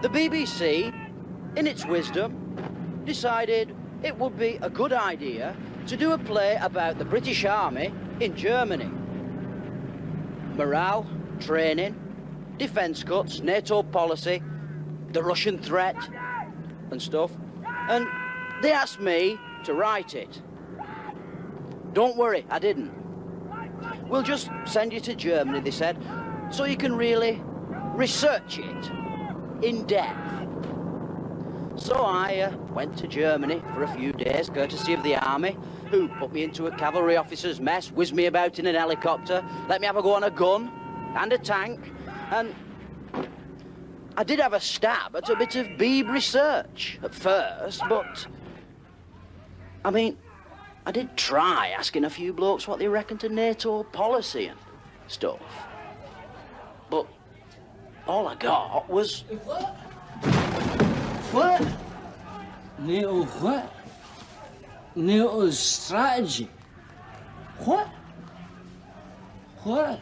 the BBC, in its wisdom, decided it would be a good idea to do a play about the British Army in Germany. Morale, training, defence cuts, NATO policy, the Russian threat and stuff. And they asked me to write it. Don't worry, I didn't. We'll just send you to Germany, they said, so you can really research it in depth. So I went to Germany for a few days, courtesy of the army, who put me into a cavalry officer's mess, whizzed me about in an helicopter, let me have a go on a gun and a tank, and I did have a stab at a bit of Beeb research at first, but I mean, I did try asking a few blokes what they reckon to NATO policy and stuff. But all I got was... What? NATO what? NATO's strategy. What? What?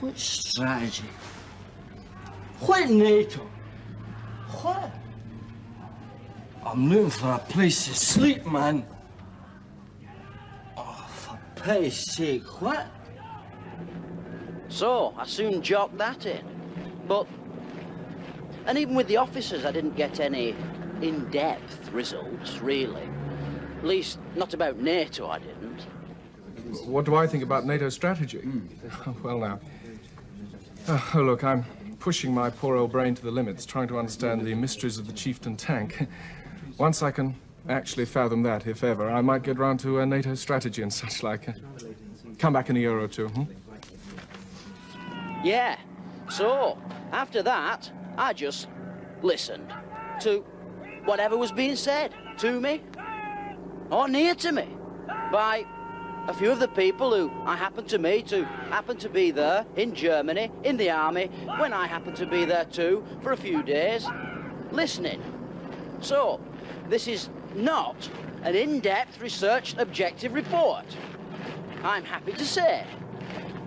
What strategy? What NATO? What? I'm looking for a place to sleep, man. Oh, for pity's sake, what? So, I soon jocked that in. But... And even with the officers, I didn't get any in-depth results, really. At least, not about NATO, I didn't. What do I think about NATO's strategy? Well, now... Oh, look, I'm pushing my poor old brain to the limits, trying to understand the mysteries of the chieftain tank. Once I can actually fathom that, if ever, I might get round to NATO strategy and such like. Come back in a year or two, Yeah. So, after that, I just listened to whatever was being said to me, or near to me, by a few of the people who I happened to meet, who happened to be there in Germany, in the army, when I happened to be there too, for a few days, listening. So, this is not an in-depth, researched, objective report. I'm happy to say.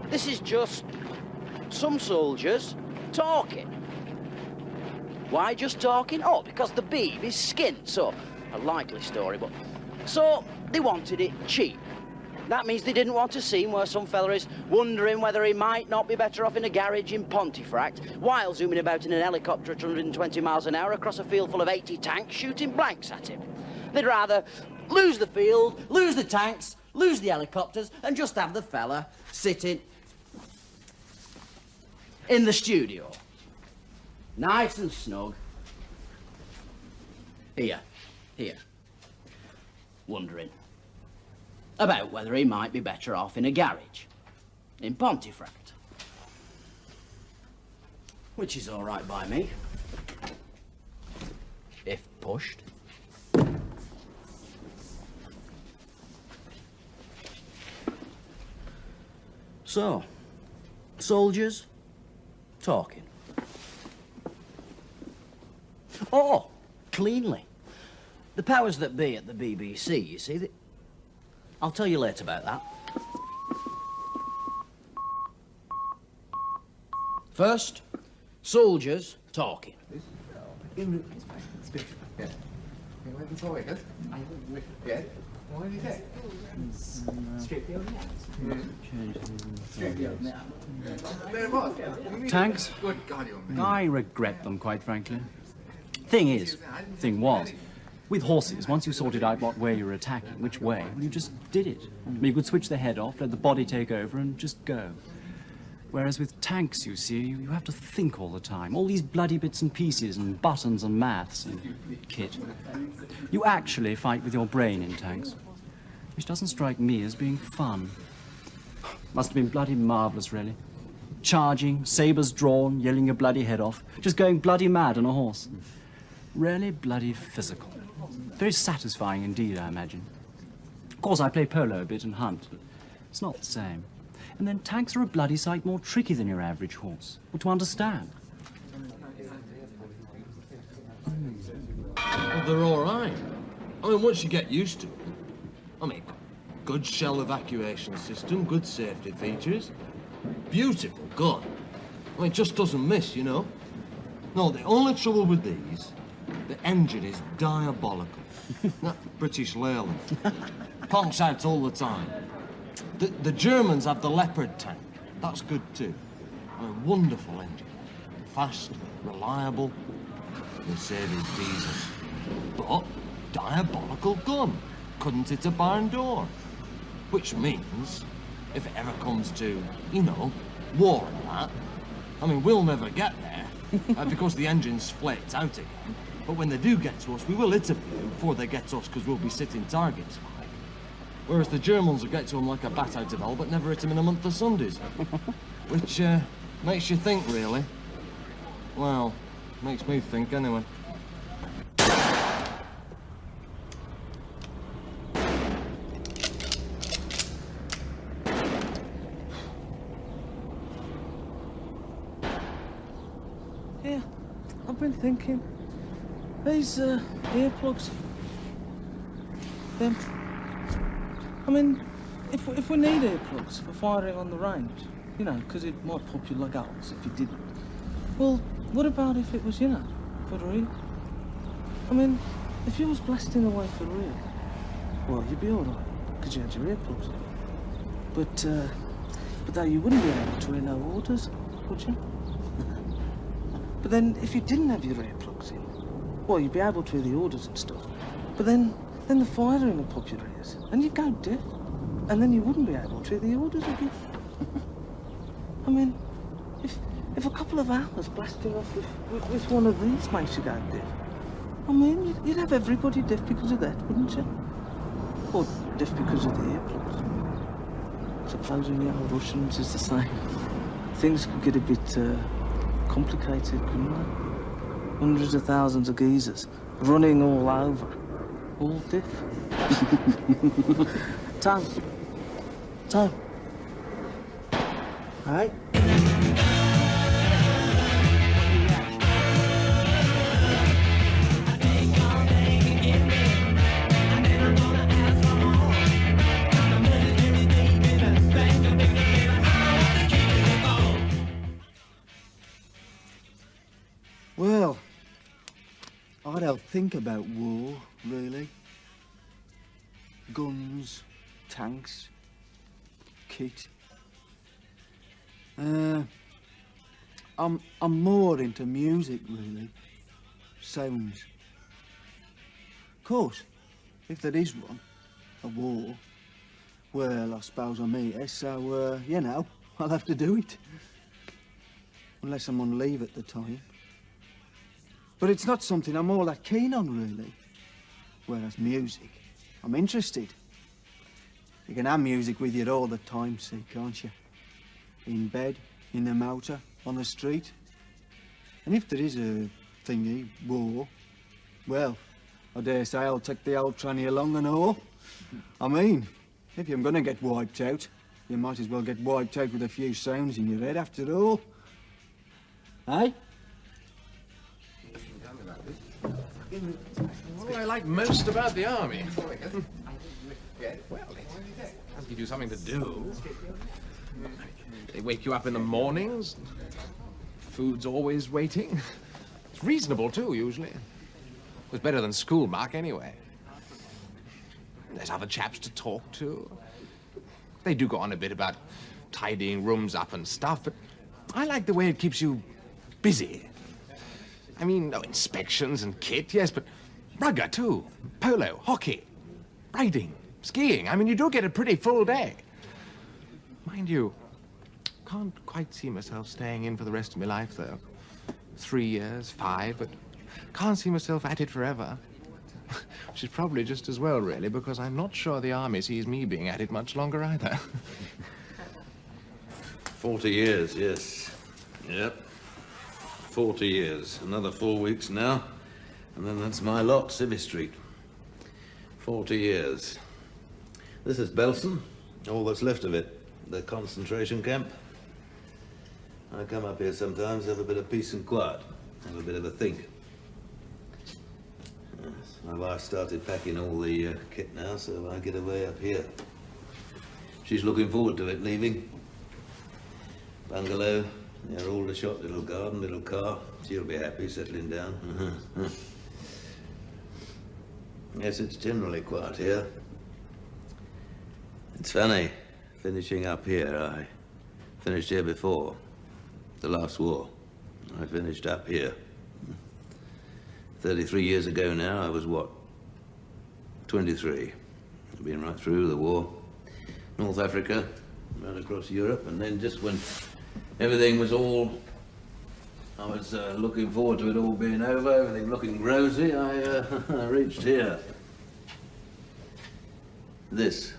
This is just some soldiers talking. Why just talking? Oh, because the Beeb is skint, so a likely story, but... So, they wanted it cheap. That means they didn't want a scene where some fella is wondering whether he might not be better off in a garage in Pontefract while zooming about in an helicopter at 120 miles an hour across a field full of 80 tanks shooting blanks at him. They'd rather lose the field, lose the tanks, lose the helicopters, and just have the fella sitting in the studio. Nice and snug. Here. Wondering about whether he might be better off in a garage in Pontefract. Which is all right by me, if pushed. So, soldiers talking. Oh, cleanly. The powers that be at the BBC, you see, I'll tell you later about that. First, soldiers talking. Tanks? I regret them, quite frankly. Thing was, with horses, once you sorted out what way you were attacking, which way, you just did it. You could switch the head off, let the body take over, and just go. Whereas with tanks, you see, you have to think all the time. All these bloody bits and pieces and buttons and maths and kit. You actually fight with your brain in tanks, which doesn't strike me as being fun. Must have been bloody marvellous, really. Charging, sabres drawn, yelling your bloody head off, just going bloody mad on a horse. Really bloody physical. Very satisfying indeed, I imagine. Of course, I play polo a bit and hunt. It's not the same. And then tanks are a bloody sight more tricky than your average horse. Well, to understand. Well, they're all right. I mean, once you get used to it. I mean, good shell evacuation system, good safety features. Beautiful gun. I mean, it just doesn't miss, you know. No, the only trouble with these, the engine is diabolical. That British Leyland. Honks out all the time. The Germans have the Leopard tank. That's good too. A wonderful engine. Fast, reliable. They say it's diesel. But diabolical gun. Couldn't hit a barn door. Which means, if it ever comes to, you know, war and that, I mean, we'll never get there, because the engine's flaked out again. But when they do get to us, we will hit a few before they get to us, because we'll be sitting targets. Whereas the Germans will get to them like a bat out of hell, but never hit them in a month of Sundays. Which, makes you think, really. Well, makes me think, anyway. Yeah, I've been thinking. These, earplugs. Them. I mean, if we need earplugs for firing on the range, you know, because it might pop your leg out if you didn't. Well, what about if it was, you know, for real? I mean, if you was blasting away for real, well, you'd be all right, because you had your earplugs. But though you wouldn't be able to hear no orders, would you? But then, if you didn't have your earplugs in, well, you'd be able to hear the orders and stuff. But then the firing would pop your ears, and you'd go deaf. And then you wouldn't be able to hear the orders again. I mean, if a couple of hours blasting off with one of these makes you go deaf, I mean, you'd have everybody deaf because of that, wouldn't you? Or deaf because of the earplugs. Supposing the old Russians is the same. Things could get a bit complicated, couldn't they? Hundreds of thousands of geezers running all over, all deaf. Tom. Hey? Well, I don't think about war, really. Guns, tanks, kit. I'm more into music, really. Sounds. Of course, if there is one, a war, well, I suppose I'm here, so, you know, I'll have to do it. Unless I'm on leave at the time. But it's not something I'm all that keen on, really. Whereas music, I'm interested. You can have music with you all the time, see, can't you? In bed, in the motor, on the street. And if there is a thingy, war, well, I dare say I'll take the old tranny along and all. I mean, if you're gonna get wiped out, you might as well get wiped out with a few sounds in your head after all. Eh? What do I like most about the army? Well, it'll give you something to do. They wake you up in the mornings. Food's always waiting. It's reasonable, too, usually. It was better than school, Mark, anyway. There's other chaps to talk to. They do go on a bit about tidying rooms up and stuff, but I like the way it keeps you busy. I mean, no inspections and kit, yes, but rugger, too. Polo, hockey, riding, skiing. I mean, you do get a pretty full day. Mind you, can't quite see myself staying in for the rest of my life, though. 3 years, 5, but can't see myself at it forever. Which is probably just as well, really, because I'm not sure the army sees me being at it much longer, either. 40 years, yes. Yep. 40 years. Another 4 weeks now, and then that's my lot, Civvy Street. 40 years. This is Belsen, all that's left of it, the concentration camp. I come up here sometimes, have a bit of peace and quiet, have a bit of a think. Yes, my wife started packing all the kit now, so I get away up here. She's looking forward to it, leaving. Bungalow, Yeah, Aldershot, little garden, little car. She'll be happy settling down. Yes, it's generally quiet here. It's funny, finishing up here. I finished here before. The last war. I finished up here. 33 years ago now, I was what? 23. I've been right through the war. North Africa, right across Europe, and then just when everything was all... I was looking forward to it all being over, everything looking rosy, I reached here. This.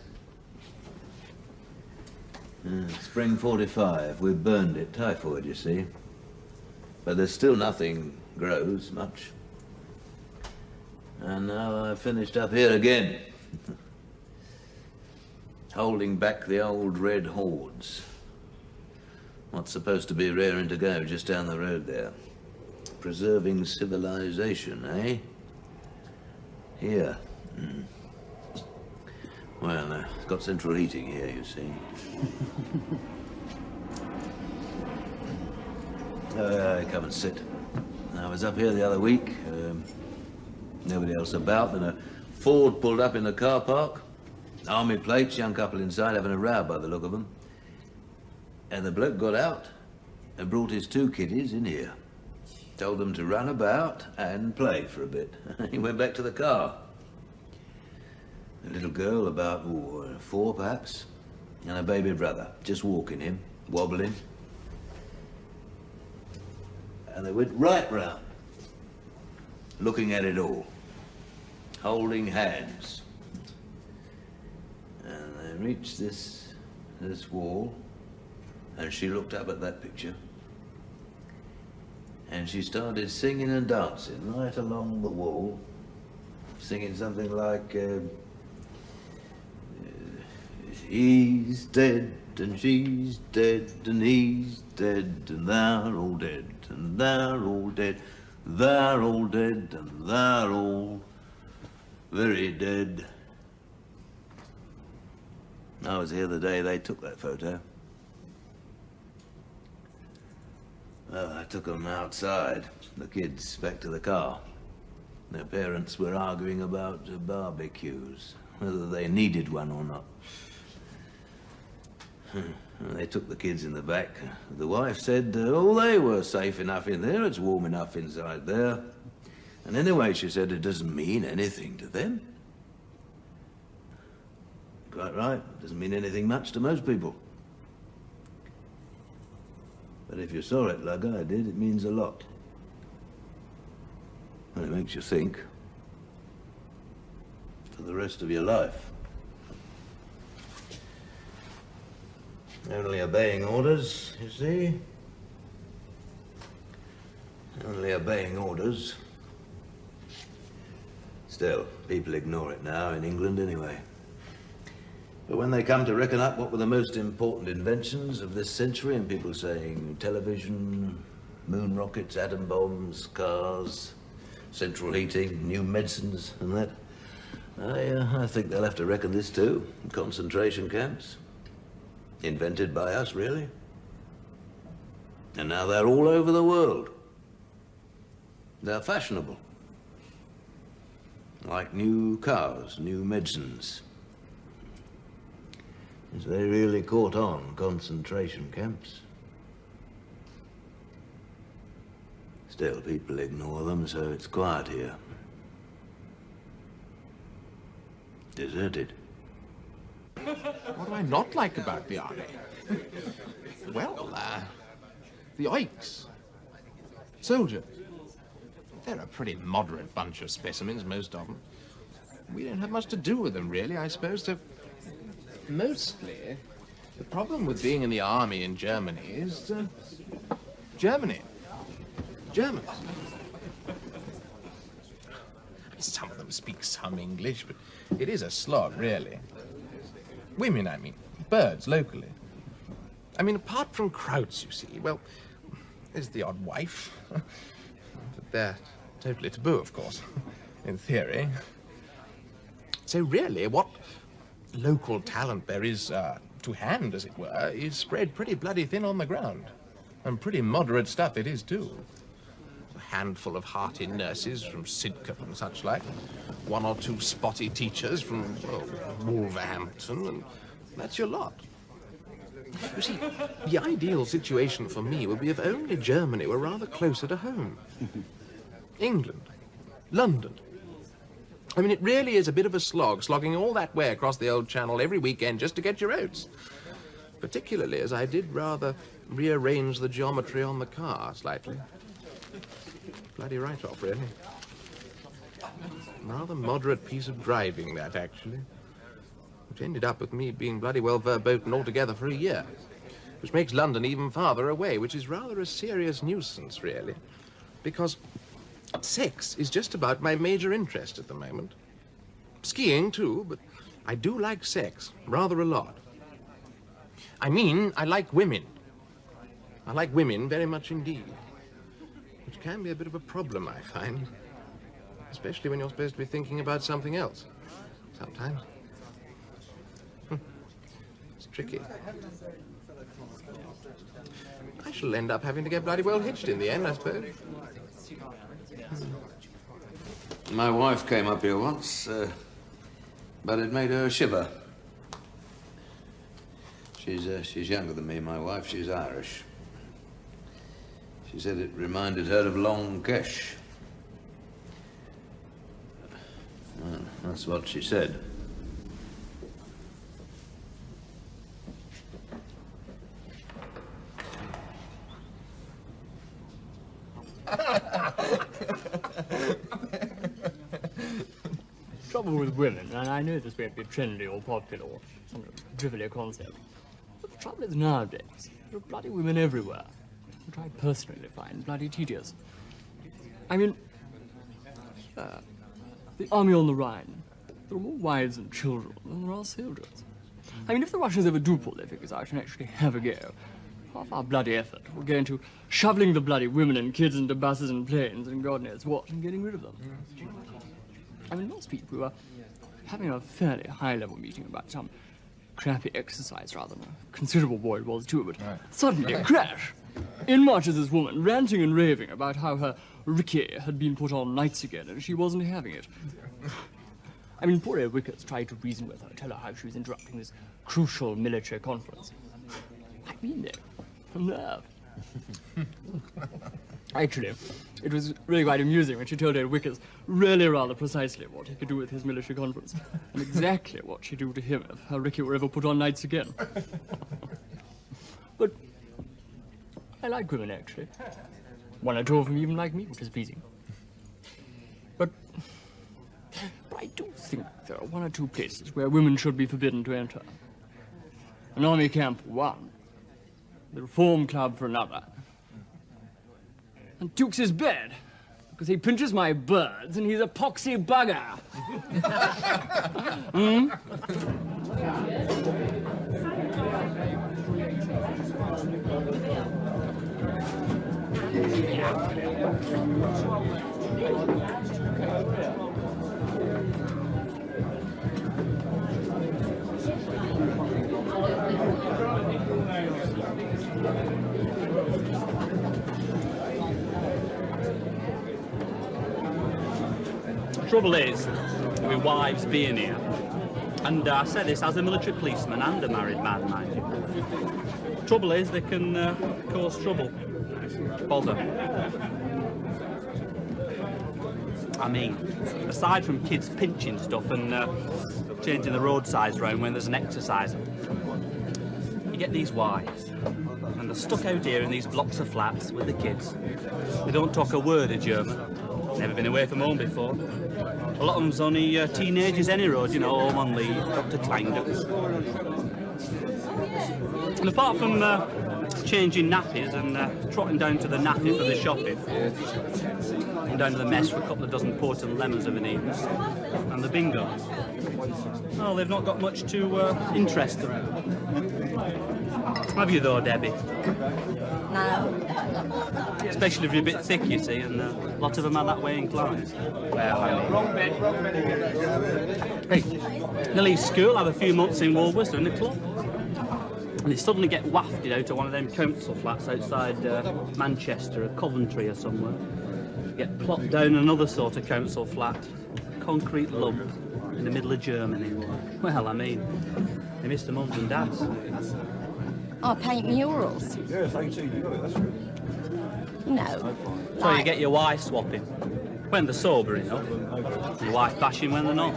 Spring 45, we burned it, typhoid, you see. But there's still nothing grows much. And now I've finished up here again. Holding back the old red hordes. What's supposed to be raring to go just down the road there. Preserving civilization, eh? Here. Well, it's got central heating here, you see. Come and sit. I was up here the other week. Nobody else about. Then a Ford pulled up in the car park. Army plates, young couple inside having a row by the look of them. And the bloke got out and brought his 2 kiddies in here. Told them to run about and play for a bit. He went back to the car. A little girl about 4 perhaps, and a baby brother, just walking him, wobbling. And they went right round, looking at it all, holding hands. And they reached this wall, and she looked up at that picture, and she started singing and dancing right along the wall, singing something like, he's dead, and she's dead, and he's dead, and they're all dead, and they're all dead, they're all dead, and they're all very dead. I was here the day they took that photo. Well, I took them outside, the kids back to the car. Their parents were arguing about barbecues, whether they needed one or not. They took the kids in the back. The wife said, oh, they were safe enough in there, it's warm enough inside there. And anyway, she said, it doesn't mean anything to them. Quite right, it doesn't mean anything much to most people. But if you saw it like I did, it means a lot. And it makes you think for the rest of your life. Only obeying orders, you see? Only obeying orders. Still, people ignore it now, in England anyway. But when they come to reckon up what were the most important inventions of this century, and people saying television, moon rockets, atom bombs, cars, central heating, new medicines and that, I think they'll have to reckon this too. Concentration camps. Invented by us, really. And now they're all over the world. They're fashionable. Like new cars, new medicines. They really caught on, concentration camps. Still, people ignore them, so it's quiet here. Deserted. What do I not like about the army? Well, the oiks. Soldiers. They're a pretty moderate bunch of specimens, most of them. We don't have much to do with them, really, I suppose, so... Mostly, the problem with being in the army in Germany is, Germany. Germans. Some of them speak some English, but it is a slog, really. Women, I mean. Birds, locally. I mean, apart from Krauts, you see, well, there's the odd wife. But they're totally taboo, of course, in theory. So really, what local talent there is to hand, as it were, is spread pretty bloody thin on the ground. And pretty moderate stuff it is, too. A handful of hearty nurses from Sidcup and such like. One or two spotty teachers from, well, Wolverhampton, and that's your lot. You see, the ideal situation for me would be if only Germany were rather closer to home. England. London. I mean, it really is a bit of a slog, slogging all that way across the old Channel every weekend just to get your oats. Particularly as I did rather rearrange the geometry on the car slightly. Bloody write-off, really. Rather moderate piece of driving, that, actually. Which ended up with me being bloody well verboten altogether for a year. Which makes London even farther away, which is rather a serious nuisance, really. Because sex is just about my major interest at the moment. Skiing, too, but I do like sex rather a lot. I mean, I like women. I like women very much indeed. Which can be a bit of a problem, I find. Especially when you're supposed to be thinking about something else. Sometimes. It's tricky. I shall end up having to get bloody well hitched in the end, I suppose. My wife came up here once, but it made her shiver. She's younger than me, my wife. She's Irish. She said it reminded her of Long Kesh. Well, that's what she said. Trouble with women, and I know this won't be trendy or popular or some trivial concept, but the trouble is nowadays, there are bloody women everywhere, which I personally find bloody tedious. I mean, the army on the Rhine, there are more wives and children than there are soldiers. I mean, if the Russians ever do pull their figures out and actually have a go, half our bloody effort will go into shoveling the bloody women and kids into buses and planes and God knows what and getting rid of them. I mean, last week we were having a fairly high-level meeting about some crappy exercise, rather than a considerable war it was too, but suddenly, crash! In marches this woman, ranting and raving about how her Ricky had been put on nights again and she wasn't having it. I mean, poor old Wickers tried to reason with her, tell her how she was interrupting this crucial military conference. I mean, though, a nerve. Actually, it was really quite amusing when she told old Wickers really rather precisely what he could do with his military conference, and exactly what she'd do to him if her Ricky were ever put on nights again. But I like women, actually. One or two of them even like me, which is pleasing. But I do think there are one or two places where women should be forbidden to enter. An army camp for one, the Reform Club for another, and Tukes' bed, because he pinches my birds and he's a poxy bugger. Trouble is, with wives being here, and I say this as a military policeman and a married man, mind you. Trouble is, they can cause trouble. Bother. I mean, aside from kids pinching stuff and changing the road size round when there's an exercise, you get these wives, and they're stuck out here in these blocks of flats with the kids. They don't talk a word of German, never been away from home before. A lot of them's only teenagers any road, you know, home on leave, Dr. Klangdux. And apart from changing nappies and trotting down to the naffy for the shopping, and down to the mess for a couple of dozen port and lemons of an evening, and the bingo, well, they've not got much to interest them. Have you though, Debbie? No. Especially if you're a bit thick, you see, and a lot of them are that way inclined. Well, I mean... Wrong bed. Hey, they leave school, have a few months in Woolworths and a club. and they suddenly get wafted out to one of them council flats outside Manchester or Coventry or somewhere. Get plopped down another sort of council flat, concrete lump in the middle of Germany. Well, I mean, they miss their mums and dads. I paint murals. Yes, 18, you got it, that's good. No. So you get your wife swapping. When they're sober enough. Your wife bashing when they're not.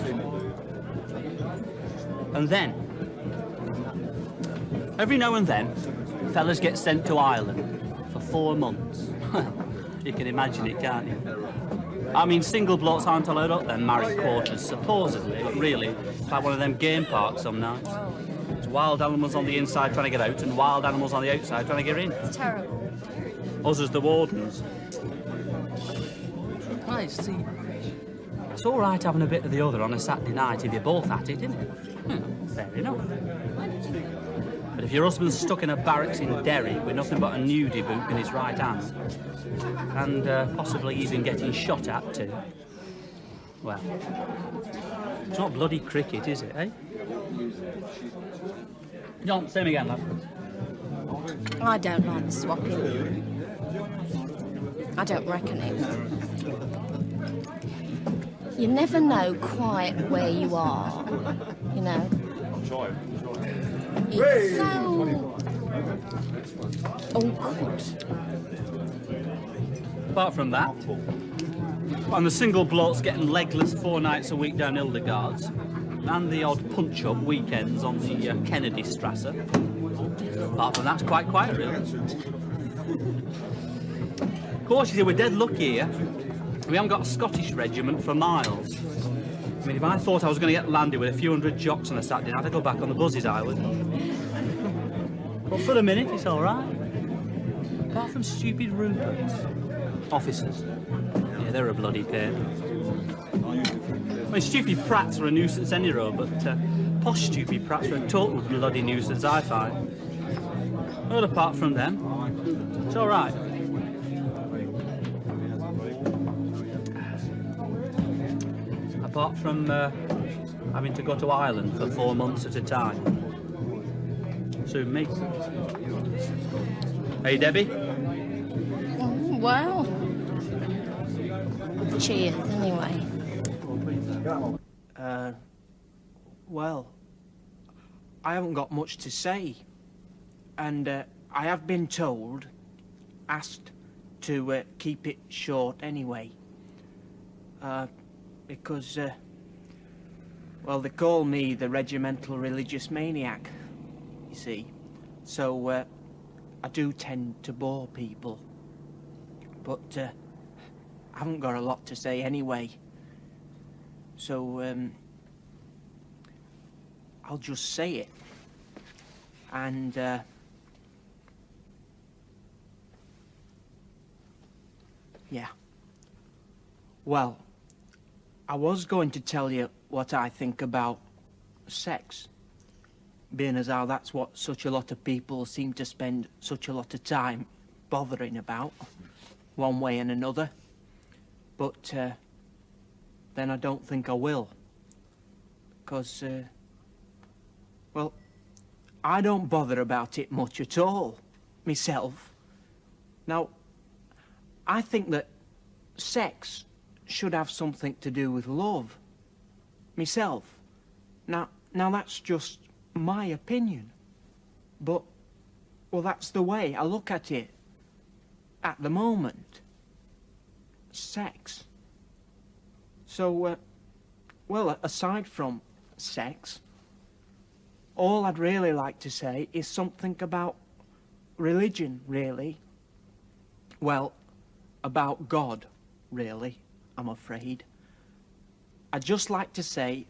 And then, every now and then, fellas get sent to Ireland for 4 months. Well, you can imagine it, can't you? I mean, single blokes aren't allowed up their married quarters, supposedly, but really, it's like one of them game parks some nights. There's wild animals on the inside trying to get out, and wild animals on the outside trying to get in. It's terrible. Us as the wardens. I see. It's all right having a bit of the other on a Saturday night if you're both at it, isn't it? Fair enough. But if your husband's stuck in a barracks in Derry with nothing but a nudie book in his right hand, and possibly even getting shot at too, well, it's not bloody cricket, is it, eh? John, same again, lad. I don't like the swapping. I don't reckon it. You never know quite where you are, you know. It's so awkward. Apart from that, and the single blokes getting legless 4 nights a week down Hildegarde's, and the odd punch-up weekends on the Kennedy Strasse. Apart from that, it's quite quiet, really. Of course, you see, we're dead lucky here. We haven't got a Scottish regiment for miles. I mean, if I thought I was going to get landed with a few hundred jocks on a Saturday night, I'd go back on the Buzzes Island. But for the minute, it's all right. Apart from stupid Ruperts. Officers. Yeah, they're a bloody pain. I mean, stupid Pratts are a nuisance any road, but posh stupid Pratts are a total bloody nuisance, I find. But apart from them, it's all right. Apart from having to go to Ireland for 4 months at a time. Suit me. Hey, Debbie? Well, cheers, anyway. Well, I haven't got much to say. And I have been asked to keep it short anyway. Because, well, they call me the regimental religious maniac, you see. So, I do tend to bore people. But, I haven't got a lot to say anyway. So, I'll just say it. And, yeah. Well, I was going to tell you what I think about sex, being as how that's what such a lot of people seem to spend such a lot of time bothering about, one way and another. But then I don't think I will, because, well, I don't bother about it much at all, myself. Now, I think that sex should have something to do with love, myself. Now that's just my opinion. But, well, that's the way I look at it at the moment. Sex. So, well, aside from sex, all I'd really like to say is something about religion, really. Well, about God, really, I'm afraid. I'd just like to say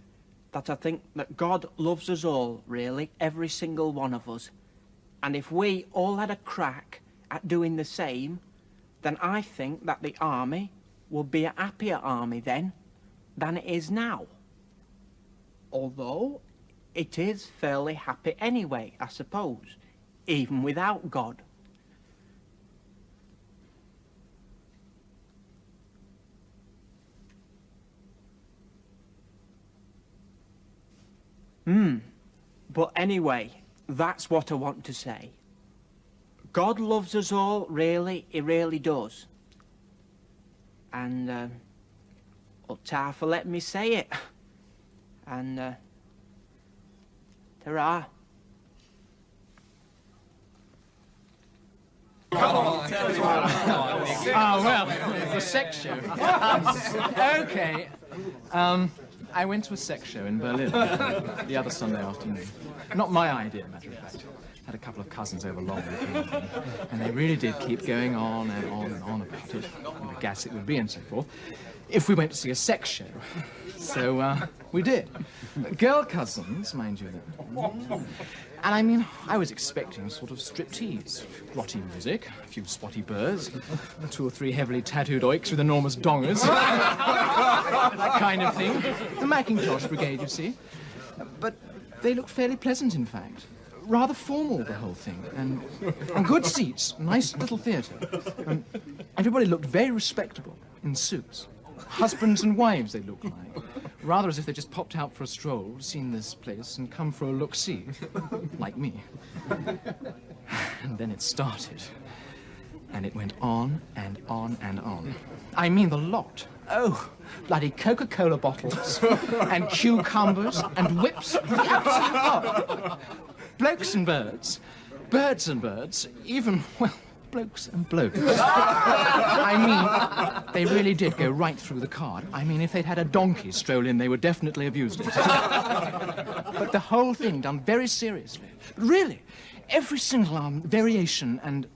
that I think that God loves us all, really, every single one of us. And if we all had a crack at doing the same, then I think that the army would be a happier army then than it is now. Although it is fairly happy anyway, I suppose, even without God. But anyway, That's what I want to say. God loves us all, really, he really does. And, well, ta for letting me say it. And, ta-ra. Well, the sex show. Okay. I went to a sex show in Berlin the other Sunday afternoon. Not my idea, matter of fact. Had a couple of cousins over long weekend, and they really did keep going on and on and on about it, and the gas it would be and so forth, if we went to see a sex show. So, we did. Girl cousins, mind you. And I mean, I was expecting a sort of striptease. Grotty music, a few spotty birds, 2 or 3 heavily tattooed oiks with enormous dongers. That kind of thing. The Macintosh Brigade, you see. But they looked fairly pleasant, in fact. Rather formal, the whole thing. And good seats, nice little theatre. Everybody looked very respectable, in suits. Husbands and wives, they looked like. Rather as if they just popped out for a stroll, seen this place, and come for a look-see. Like me. And then it started. And it went on and on and on. I mean, the lot. Oh, bloody Coca-Cola bottles, and cucumbers, and whips. The absolute lot. Blokes and birds. Birds and birds. Even, well, blokes and blokes. I mean, they really did go right through the card. I mean, if they'd had a donkey stroll in, they would definitely have used it. But the whole thing done very seriously. Really, every single variation and...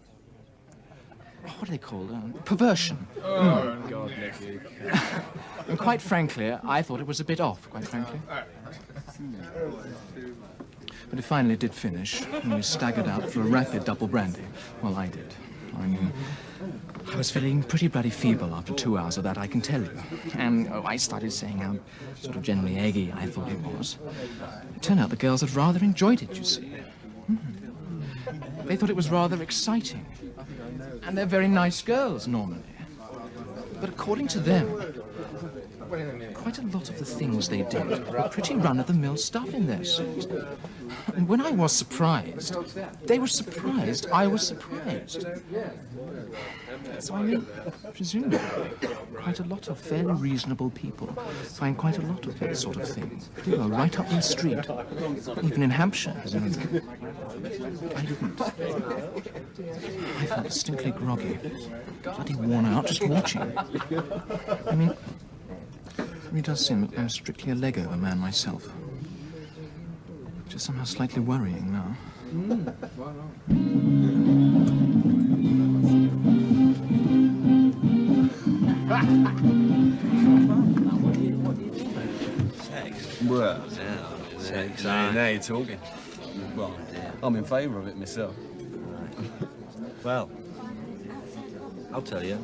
what are they called? Perversion. Oh, God, Nicky. And quite frankly, I thought it was a bit off, quite frankly. But it finally did finish, and we staggered out for a rapid double brandy. Well, I did. I mean, I was feeling pretty bloody feeble after 2 hours of that, I can tell you. And I started saying how sort of generally eggy I thought it was. It turned out the girls had rather enjoyed it, you see. They thought it was rather exciting. And they're very nice girls, normally. But according to them, quite a lot of the things they did were pretty run-of-the-mill stuff in their suit. And when I was surprised, they were surprised I was surprised. So I mean, presumably, quite a lot of fairly reasonable people find quite a lot of that sort of thing. You know, right up the street. Even in Hampshire. I didn't. I felt distinctly groggy. Bloody worn out just watching. I mean, it really does seem that I'm strictly a Lego man myself. Which is somehow slightly worrying now. Sex? Well, sex. Now you're talking. Well, I'm in favour of it myself. Well, I'll tell you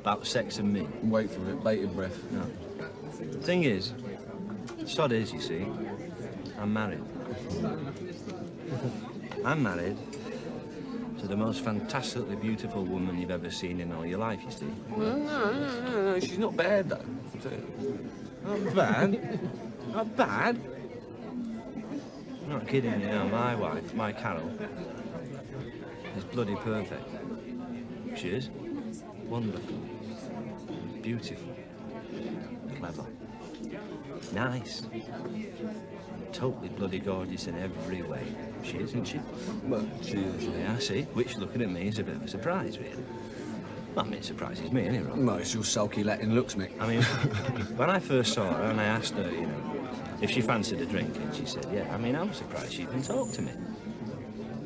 about sex and me. Wait for it, bated breath. No. The thing is, Stott is, you see, I'm married. I'm married to the most fantastically beautiful woman you've ever seen in all your life, you see. Well, no, she's not bad, though. Not bad. Not bad. I'm not kidding you, no. My wife, my Carol, is bloody perfect. She is. Wonderful. Beautiful. Clever. Nice. Totally bloody gorgeous in every way. She is, isn't she? Well, she is. Yeah, see? Which, looking at me, is a bit of a surprise, really. Well, I mean, it surprises me, anyway. Well, it's your sulky Latin looks, Mick. I mean, when I first saw her and I asked her, you know, if she fancied a drink, and she said, yeah, I mean, I'm surprised she even talked to me.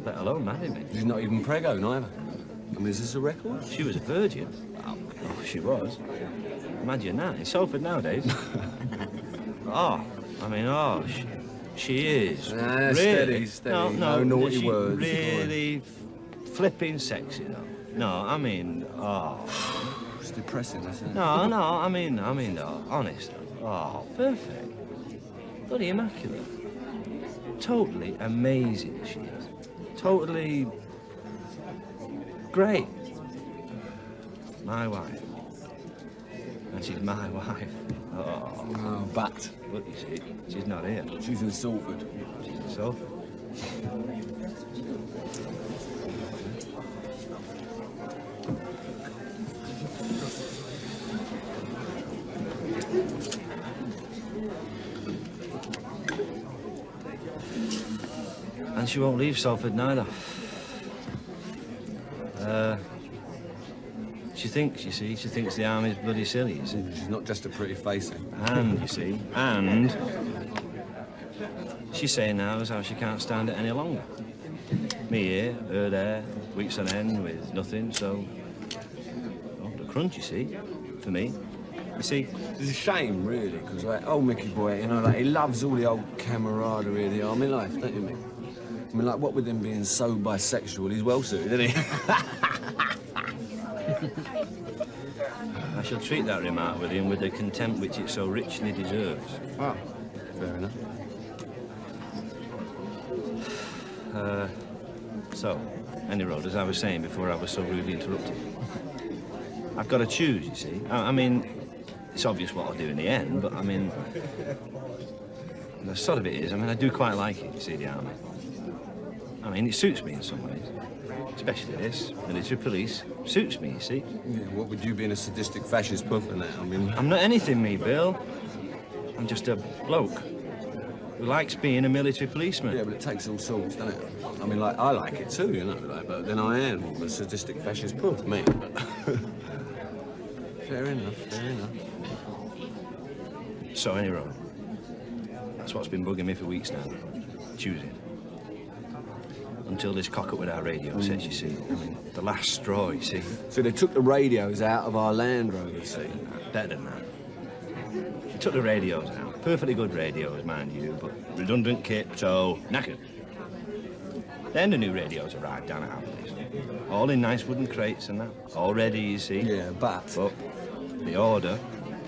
Let alone marry me. She's not even preggo, neither. I mean, is this a record? She was a virgin. Oh, she was. Imagine that. In Salford nowadays. Oh, I mean, oh, she is. Really? Steady. No naughty words. Really flipping sexy, though. No, I mean, oh. It's depressing, isn't it? No, I mean, though, honest. Oh, perfect. Bloody immaculate. Totally amazing, she is. Totally great. My wife. And she's my wife. Oh, backed. Look, you see, she's not here. She's in Salford. She's in Salford. she won't leave Salford neither. She thinks, you see, she thinks the army's bloody silly, you see. She's not just a pretty face, eh? And, you see, and she's saying now as how she can't stand it any longer. Me here, her there, weeks on end with nothing, so... Well, the crunch, you see, for me. You see... It's a shame, really, because, like, old Mickey boy, you know, like, he loves all the old camaraderie of the army life, don't you, Mick? I mean, like, what with him being so bisexual, he's well suited, isn't he? I shall treat that remark with him with the contempt which it so richly deserves. Oh, fair enough. So, any road, as I was saying before I was so rudely interrupted. I've got to choose, you see. I mean, it's obvious what I'll do in the end, but I mean, the sort of it is, I mean, I do quite like it, you see, the army. I mean, it suits me in some ways. Especially this, military police, suits me, you see. Yeah, what would you being a sadistic fascist puffer now? I mean... I'm not anything, me, Bill. I'm just a bloke who likes being a military policeman. Yeah, but it takes all sorts, doesn't it? I mean, like, I like it too, you know, like, but then I am a sadistic fascist puff, me. But... Fair enough, fair enough. So, anyway, that's what's been bugging me for weeks now. Choosing. Until this cock-up with our radio sets, you see. I mean, the last straw, you see. So they took the radios out of our Land Rover, see? Better than that. They took the radios out. Perfectly good radios, mind you, but redundant kit, so knackered. Then the new radios arrived down at our place. All in nice wooden crates and that. All ready, you see. Yeah, but the order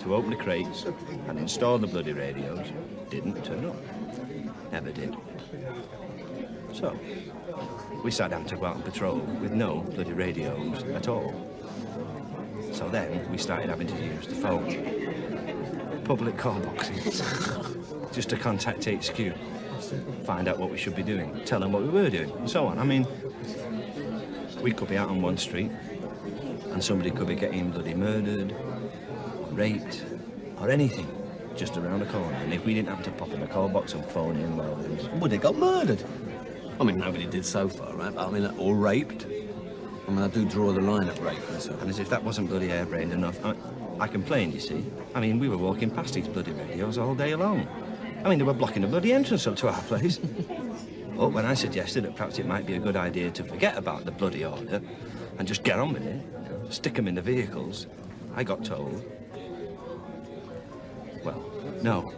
to open the crates and install the bloody radios didn't turn up. Never did. So, we sat down to go out on patrol with no bloody radios at all. So then we started having to use the phone. Public call boxes. Just to contact HQ. Find out what we should be doing. Tell them what we were doing. And so on. I mean, we could be out on one street and somebody could be getting bloody murdered, or raped, or anything just around the corner. And if we didn't have to pop in the call box and phone in, well, Well, they got murdered. I mean, nobody did so far, right? But I mean, or raped. I mean, I do draw the line at rape myself. And as if that wasn't bloody harebrained enough, I complained, you see. I mean, we were walking past these bloody radios all day long. I mean, they were blocking the bloody entrance up to our place. But when I suggested that perhaps it might be a good idea to forget about the bloody order and just get on with it, stick them in the vehicles, I got told, well, no.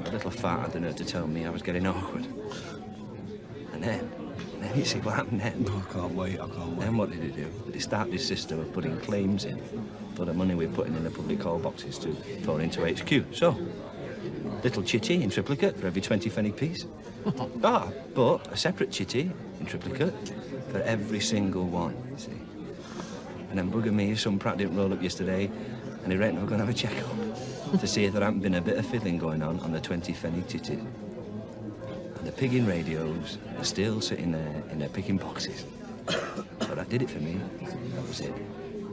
The little fart had the nerve to tell me I was getting awkward. And then you see what happened then. Oh, I can't wait, I can't wait. Then what did he do? They started this system of putting claims in for the money we're putting in the public call boxes to phone into HQ. So, little chitty in triplicate for every 20-penny piece. But a separate chitty in triplicate for every single one, you see. And then bugger me, some prat didn't roll up yesterday, and he reckoned we're going to have a check-up to see if there hadn't been a bit of fiddling going on the 20-penny chitties. And the pigging radios are still sitting there in their picking boxes. So that did it for me. That was it.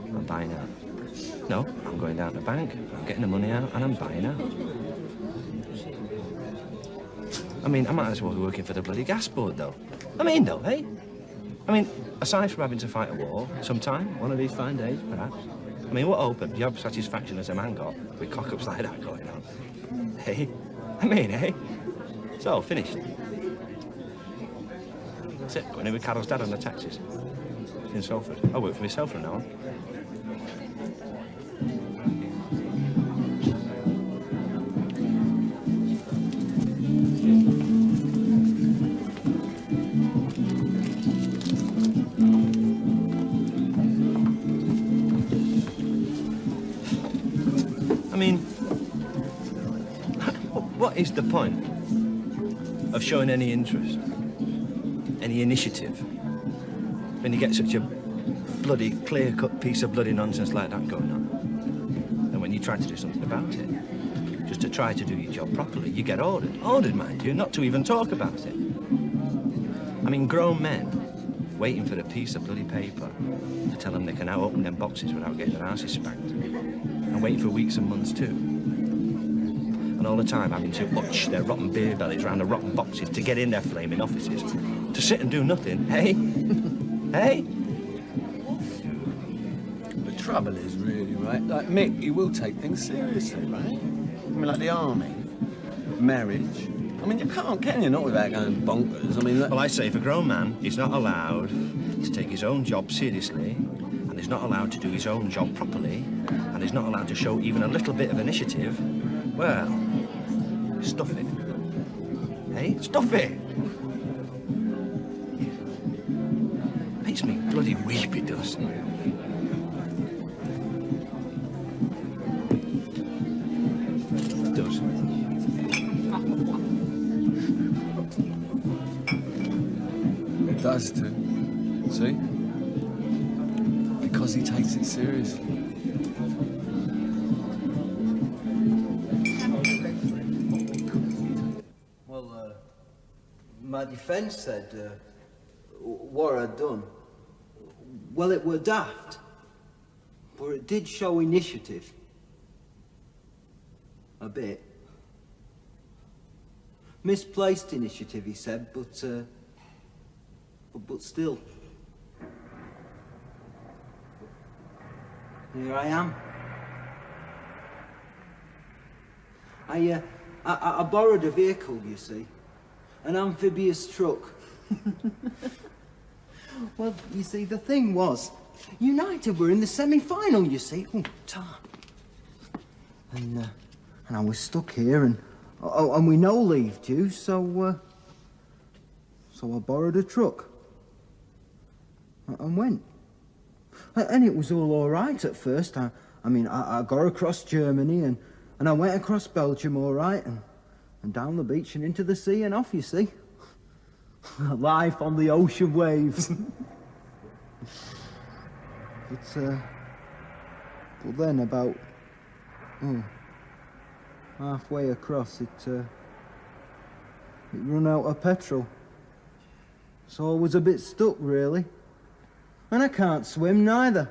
I'm buying out. No, I'm going down to the bank, I'm getting the money out, and I'm buying out. I mean, I might as well be working for the bloody gas board, though. I mean, though, eh? I mean, aside from having to fight a war, sometime, one of these fine days, perhaps. I mean, what hope and job satisfaction has a man got with cock-ups like that going on? Hey? I mean, eh? So, finished. That's it. Going in with Carol's dad on the taxis. In Salford. I'll work for myself from now on. I mean, what is the point of showing any interest, any initiative, when you get such a bloody clear-cut piece of bloody nonsense like that going on? And when you try to do something about it, just to try to do your job properly, you get ordered. Ordered, mind you, not to even talk about it. I mean, grown men waiting for a piece of bloody paper to tell them they can now open them boxes without getting their asses spanked. And wait for weeks and months, too. And and all the time having to hutch their rotten beer bellies round the rotten boxes to get in their flaming offices, to sit and do nothing, hey? Hey? The trouble is, really, right? Like, Mick, he will take things seriously, right? I mean, like the army, marriage. I mean, you can't, can you? Not without going bonkers. I mean, Well, I say, if a grown man is not allowed to take his own job seriously, and is not allowed to do his own job properly, and is not allowed to show even a little bit of initiative, well, stuff it. Hey, stuff it. Makes me bloody weep, it does. It does. It does too. See? Because he takes it seriously. Well, my defence said what I'd done. Well, it were daft, but it did show initiative. A bit. Misplaced initiative, he said, but still. Here I am. I borrowed a vehicle, you see. An amphibious truck. Well, you see, the thing was, United were in the semi-final, you see. Oh, tar. And I was stuck here, and we no leave due, so I borrowed a truck. And went. And it was all right at first. I mean, I got across Germany, and I went across Belgium all right, and down the beach and into the sea and off, you see. Life on the ocean waves. But then about halfway across, it run out of petrol. So I was a bit stuck, really. And I can't swim neither.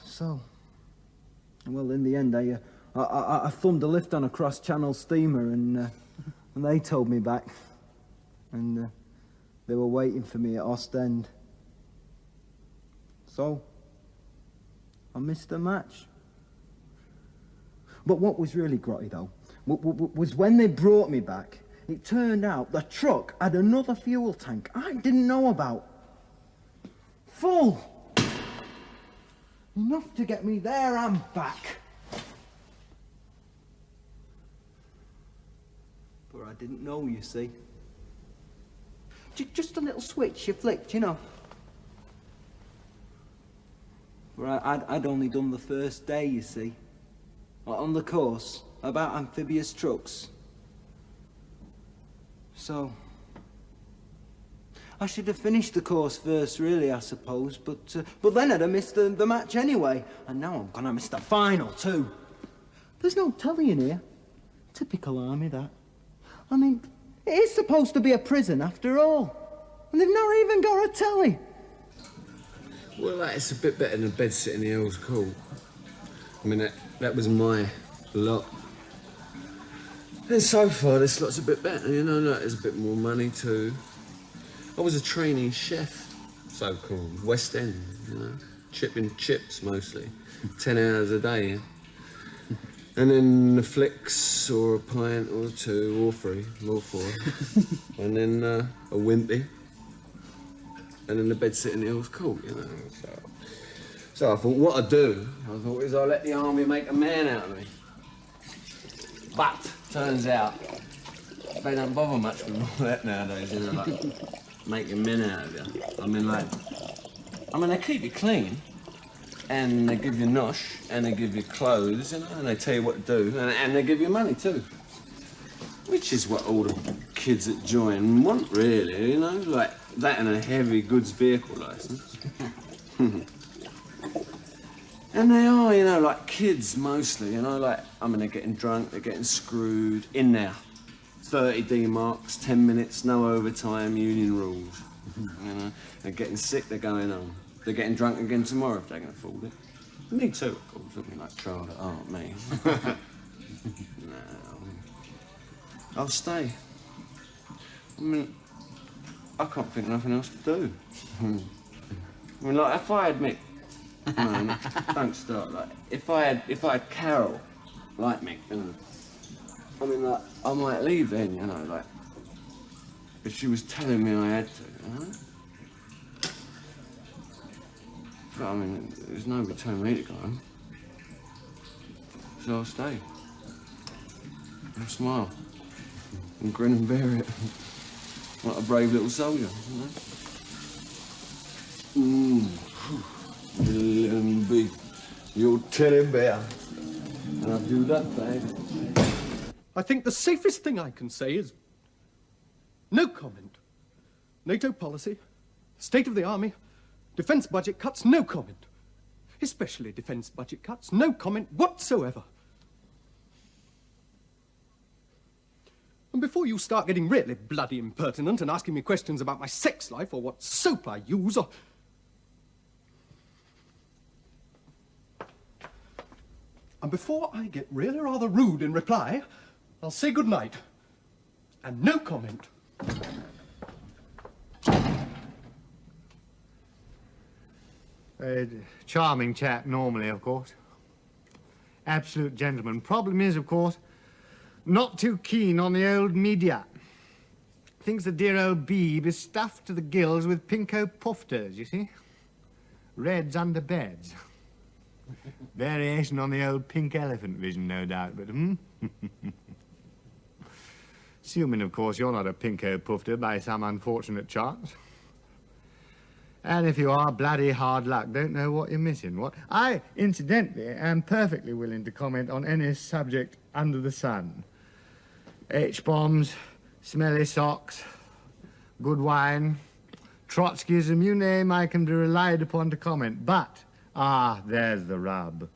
So, well, in the end, I thumbed a lift on a cross-channel steamer, and they towed me back. And they were waiting for me at Ostend. So, I missed the match. But what was really grotty, though, was when they brought me back, it turned out the truck had another fuel tank I didn't know about. Full! Enough to get me there and back. But I didn't know, you see. Just a little switch you flicked, you know. But I'd only done the first day, you see. On the course, about amphibious trucks. So, I should have finished the course first, really, I suppose, but then I'd have missed the match anyway, and now I'm gonna miss the final, too. There's no telly in here. Typical army, that. I mean, it is supposed to be a prison, after all, and they've not even got a telly. Well, that's a bit better than bed sitting in the Earl's Court. I mean, that was my lot. And so far, this lot's a bit better, you know, look, there's a bit more money, too. I was a trainee chef, so-called, West End, you know, chipping chips, mostly. 10 hours a day, yeah? And then the flicks, or a pint, or two, or three, or four. And then a wimpy. And then the bed sitting in the Earl's Court, you know, so I thought, what I'd do, is I'll let the army make a man out of me. But, turns out, they don't bother much with all that nowadays, you know, like, making men out of you. I mean, they keep you clean, and they give you nosh, and they give you clothes, you know, and they tell you what to do, and they give you money, too. Which is what all the kids that join want, really, you know, like that and a heavy goods vehicle licence. And they are, you know, like kids mostly, you know, like, I mean, they're getting drunk, they're getting screwed, in there. 30 D-marks, 10 minutes, no overtime, union rules. You know, they're getting sick, they're going home. They're getting drunk again tomorrow if they can afford it. Me too, of course. I mean, like trial at art, me. No. I'll stay. I mean, I can't think of nothing else to do. I mean, like, if I had Mick... No, don't start. Like, if I had Carol, like Mick, you know, I mean, like, I might leave then, you know, like, if she was telling me I had to, you know? But, I mean, there's nobody telling me to go home. So I'll stay. I'll smile. And grin and bear it. Like a brave little soldier, you know? Little beef. You'll teddy bear. And I'll do that, babe. I think the safest thing I can say is no comment. NATO policy, state of the army, defence budget cuts, no comment. Especially defence budget cuts, no comment whatsoever. And before you start getting really bloody impertinent and asking me questions about my sex life or what soap I use or... And before I get really rather rude in reply, I'll say good night. And no comment. Charming chap normally, of course. Absolute gentleman. Problem is, of course, not too keen on the old media. Thinks the dear old Beeb is stuffed to the gills with pinko puffters, you see? Reds under beds. Variation on the old pink elephant vision, no doubt, but, Assuming, of course, you're not a pinko pufter by some unfortunate chance. And if you are, bloody hard luck. Don't know what you're missing, what? I, incidentally, am perfectly willing to comment on any subject under the sun. H-bombs, smelly socks, good wine, Trotskyism, you name, I can be relied upon to comment. But, there's the rub.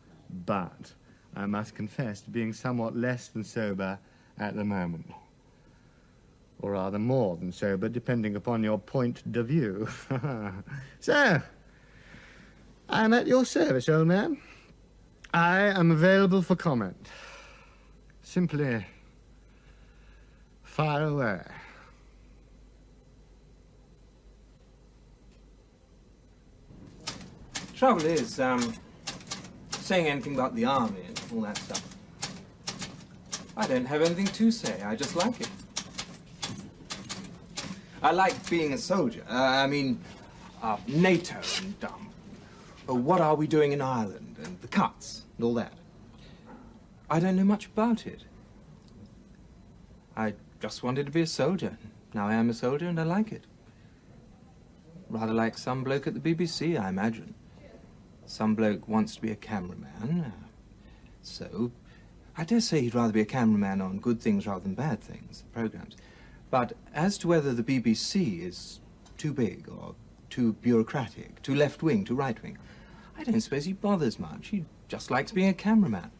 But, I must confess to being somewhat less than sober at the moment. Or rather more than sober, depending upon your point de view. So, I'm at your service, old man. I am available for comment. Simply fire away. Trouble is, saying anything about the army and all that stuff. I don't have anything to say. I just like it. I like being a soldier. NATO and what are we doing in Ireland and the cuts and all that. I don't know much about it. I just wanted to be a soldier. Now I am a soldier and I like it. Rather like some bloke at the BBC, I imagine. Some bloke wants to be a cameraman. So, I dare say he'd rather be a cameraman on good things rather than bad things, programmes. But as to whether the BBC is too big or too bureaucratic, too left-wing, too right-wing, I don't suppose he bothers much. He just likes being a cameraman.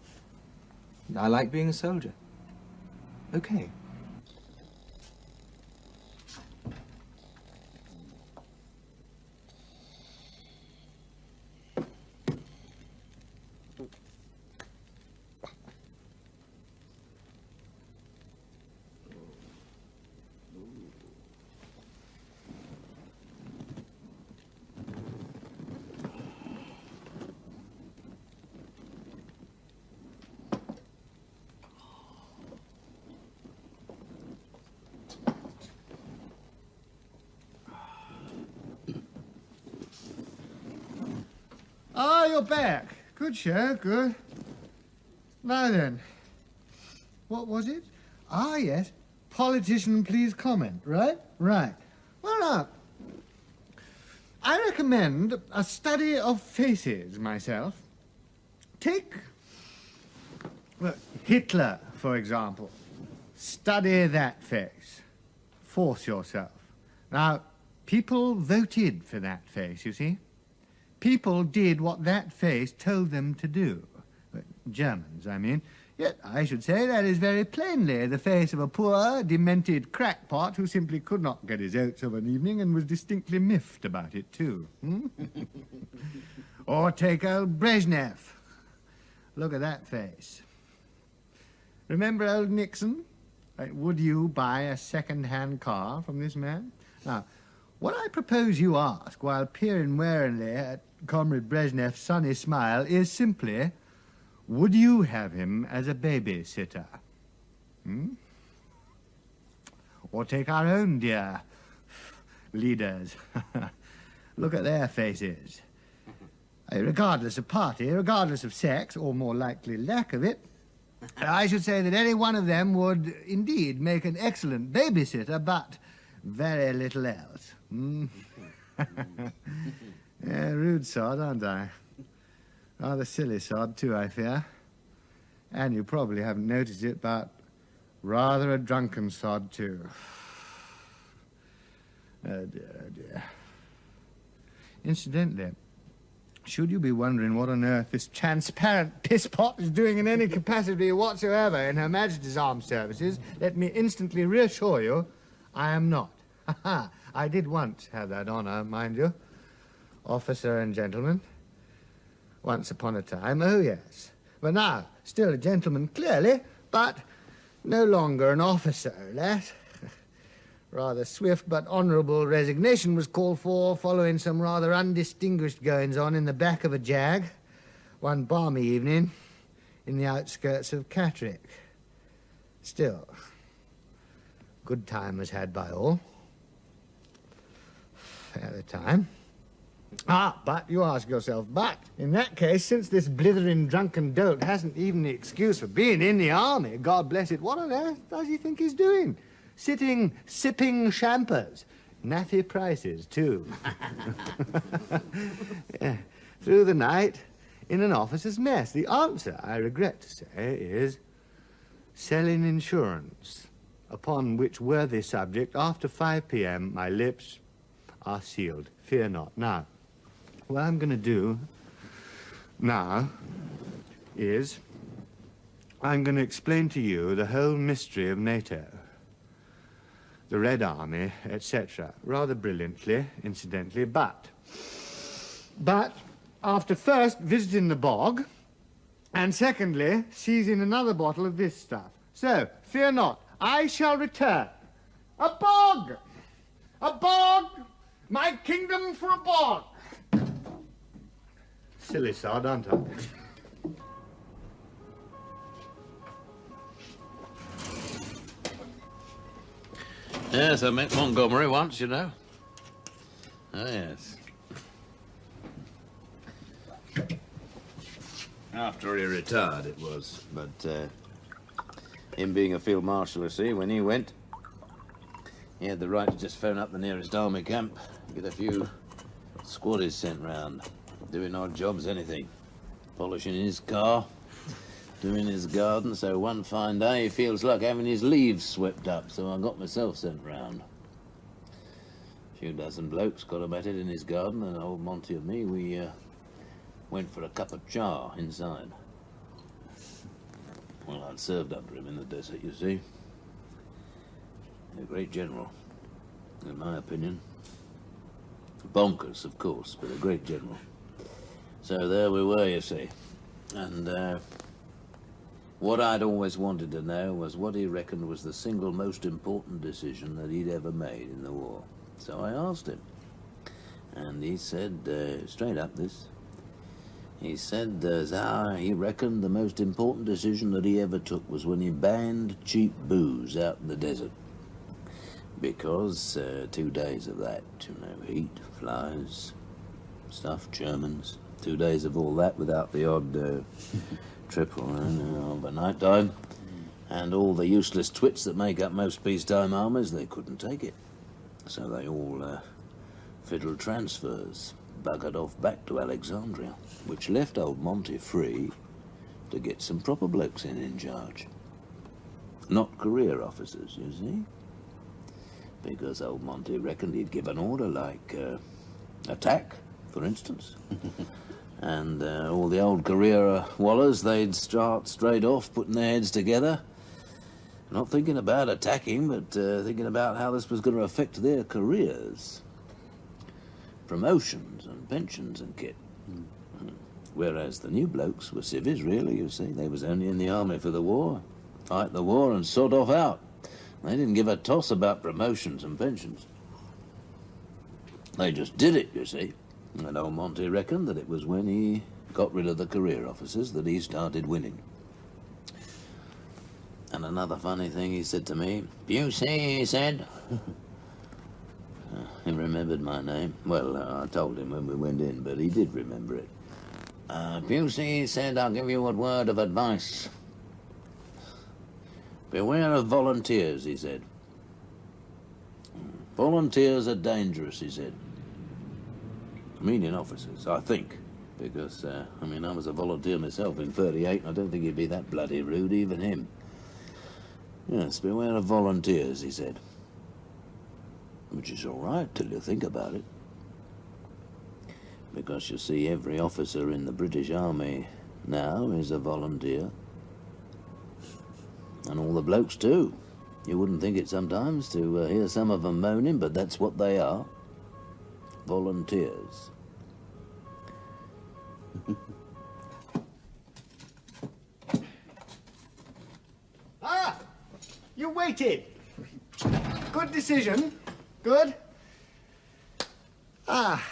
And I like being a soldier. Okay. You're back. Good show, good. Now then, what was it? Yes. Politician, please comment, right? Right. Well, now, I recommend a study of faces, myself. Take Hitler, for example. Study that face. Force yourself. Now, people voted for that face, you see. People did what that face told them to do. Germans, I mean. Yet I should say that is very plainly the face of a poor, demented crackpot who simply could not get his oats of an evening and was distinctly miffed about it, too. Or take old Brezhnev. Look at that face. Remember old Nixon? Would you buy a second-hand car from this man? Now, what I propose you ask while peering warily at Comrade Brezhnev's sunny smile is simply, would you have him as a babysitter? Hmm? Or take our own dear leaders. Look at their faces. Regardless of party, regardless of sex, or more likely lack of it, I should say that any one of them would indeed make an excellent babysitter, but very little else. Mm. Yeah, rude sod, aren't I? Rather silly sod, too, I fear. And you probably haven't noticed it, but rather a drunken sod, too. Oh, dear, oh, dear. Incidentally, should you be wondering what on earth this transparent pisspot is doing in any capacity whatsoever in Her Majesty's Armed Services, let me instantly reassure you, I am not. I did once have that honour, mind you. Officer and gentleman. Once upon a time, oh yes. But now, still a gentleman, clearly, but no longer an officer, alas. Rather swift but honourable resignation was called for following some rather undistinguished goings-on in the back of a jag one balmy evening in the outskirts of Catterick. Still, good time was had by all. At the time. But you ask yourself, but in that case, since this blithering drunken dolt hasn't even the excuse for being in the army, God bless it, what on earth does he think he's doing? Sitting, sipping champers. Naffy prices, too. Yeah. Through the night, in an officer's mess. The answer, I regret to say, is selling insurance, upon which worthy subject, after 5 p.m., my lips are sealed. Fear not. Now, what I'm going to do now is I'm going to explain to you the whole mystery of NATO, the Red Army, etc. Rather brilliantly, incidentally, but after first visiting the bog, and secondly, seizing another bottle of this stuff. So, fear not, I shall return. A bog! A bog! My kingdom for a bog! Silly sod, aren't I? Yes, I met Montgomery once, you know. Oh, yes. After he retired, it was. But him being a field marshal, you see, when he went, he had the right to just phone up the nearest army camp, get a few squaddies sent round, doing odd jobs, anything. Polishing his car, doing his garden, so one fine day he feels like having his leaves swept up, so I got myself sent round. A few dozen blokes got him at it in his garden, and old Monty and me, we went for a cup of char inside. Well, I'd served under him in the desert, you see. A great general, in my opinion. Bonkers, of course, but a great general. So there we were, you see. And what I'd always wanted to know was what he reckoned was the single most important decision that he'd ever made in the war. So I asked him. And he said, straight up this, he said he reckoned the most important decision that he ever took was when he banned cheap booze out in the desert. Because 2 days of that, you know, heat, flies, stuff, Germans, 2 days of all that without the odd triple by night time, and all the useless twits that make up most peacetime armies, they couldn't take it. So they all fiddled transfers, buggered off back to Alexandria, which left old Monty free to get some proper blokes in charge. Not career officers, you see. Because old Monty reckoned he'd give an order like attack, for instance. And all the old career wallers, they'd start straight off putting their heads together, not thinking about attacking, but thinking about how this was going to affect their careers. Promotions and pensions and kit. Whereas the new blokes were civvies, really, you see. They was only in the army for the war. Fight the war and sort off out. They didn't give a toss about promotions and pensions. They just did it, you see. And old Monty reckoned that it was when he got rid of the career officers that he started winning. And another funny thing he said to me, Busey, he said. He remembered my name. Well, I told him when we went in, but he did remember it. Busey, he said, I'll give you a word of advice. Beware of volunteers, he said. Volunteers are dangerous, he said. Meaning officers, I think. Because, I mean, I was a volunteer myself in 38, and I don't think he'd be that bloody rude, even him. Yes, beware of volunteers, he said. Which is all right till you think about it. Because you see, every officer in the British Army now is a volunteer. And all the blokes too. You wouldn't think it sometimes to hear some of them moaning, but that's what they are. Volunteers. Ah! You waited. Good decision. Good. Ah.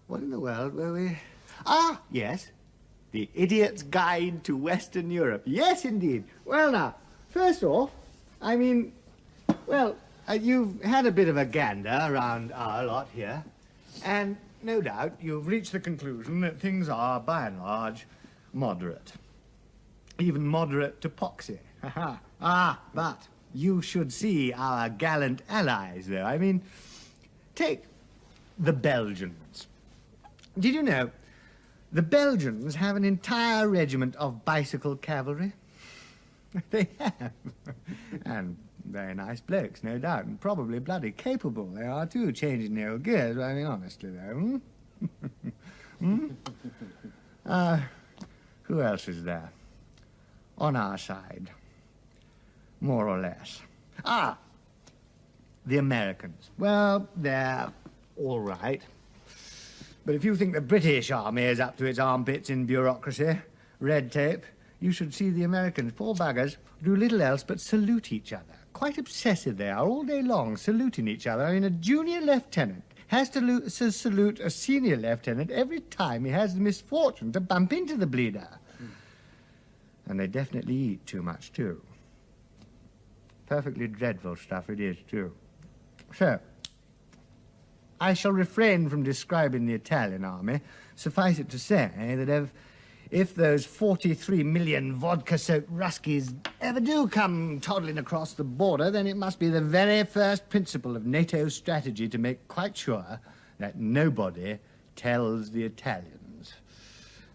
What in the world were we? Ah, yes. The Idiot's Guide to Western Europe. Yes, indeed. Well, now, first off, I mean, well, you've had a bit of a gander around our lot here, and no doubt you've reached the conclusion that things are, by and large, moderate. Even moderate to poxy. But you should see our gallant allies, though. I mean, take the Belgians. Did you know the Belgians have an entire regiment of bicycle cavalry? They have. And very nice blokes, no doubt, and probably bloody capable they are, too, changing the old gears. I mean, honestly, though. Who else is there? On our side, more or less. The Americans. Well, they're all right. But if you think the British Army is up to its armpits in bureaucracy, red tape, you should see the Americans. Poor buggers do little else but salute each other. Quite obsessive they are, all day long, saluting each other. I mean, a junior lieutenant has to salute a senior lieutenant every time he has the misfortune to bump into the bleeder. And they definitely eat too much, too. Perfectly dreadful stuff it is, too. So, I shall refrain from describing the Italian army. Suffice it to say that if those 43 million vodka-soaked Ruskies ever do come toddling across the border, then it must be the very first principle of NATO's strategy to make quite sure that nobody tells the Italians.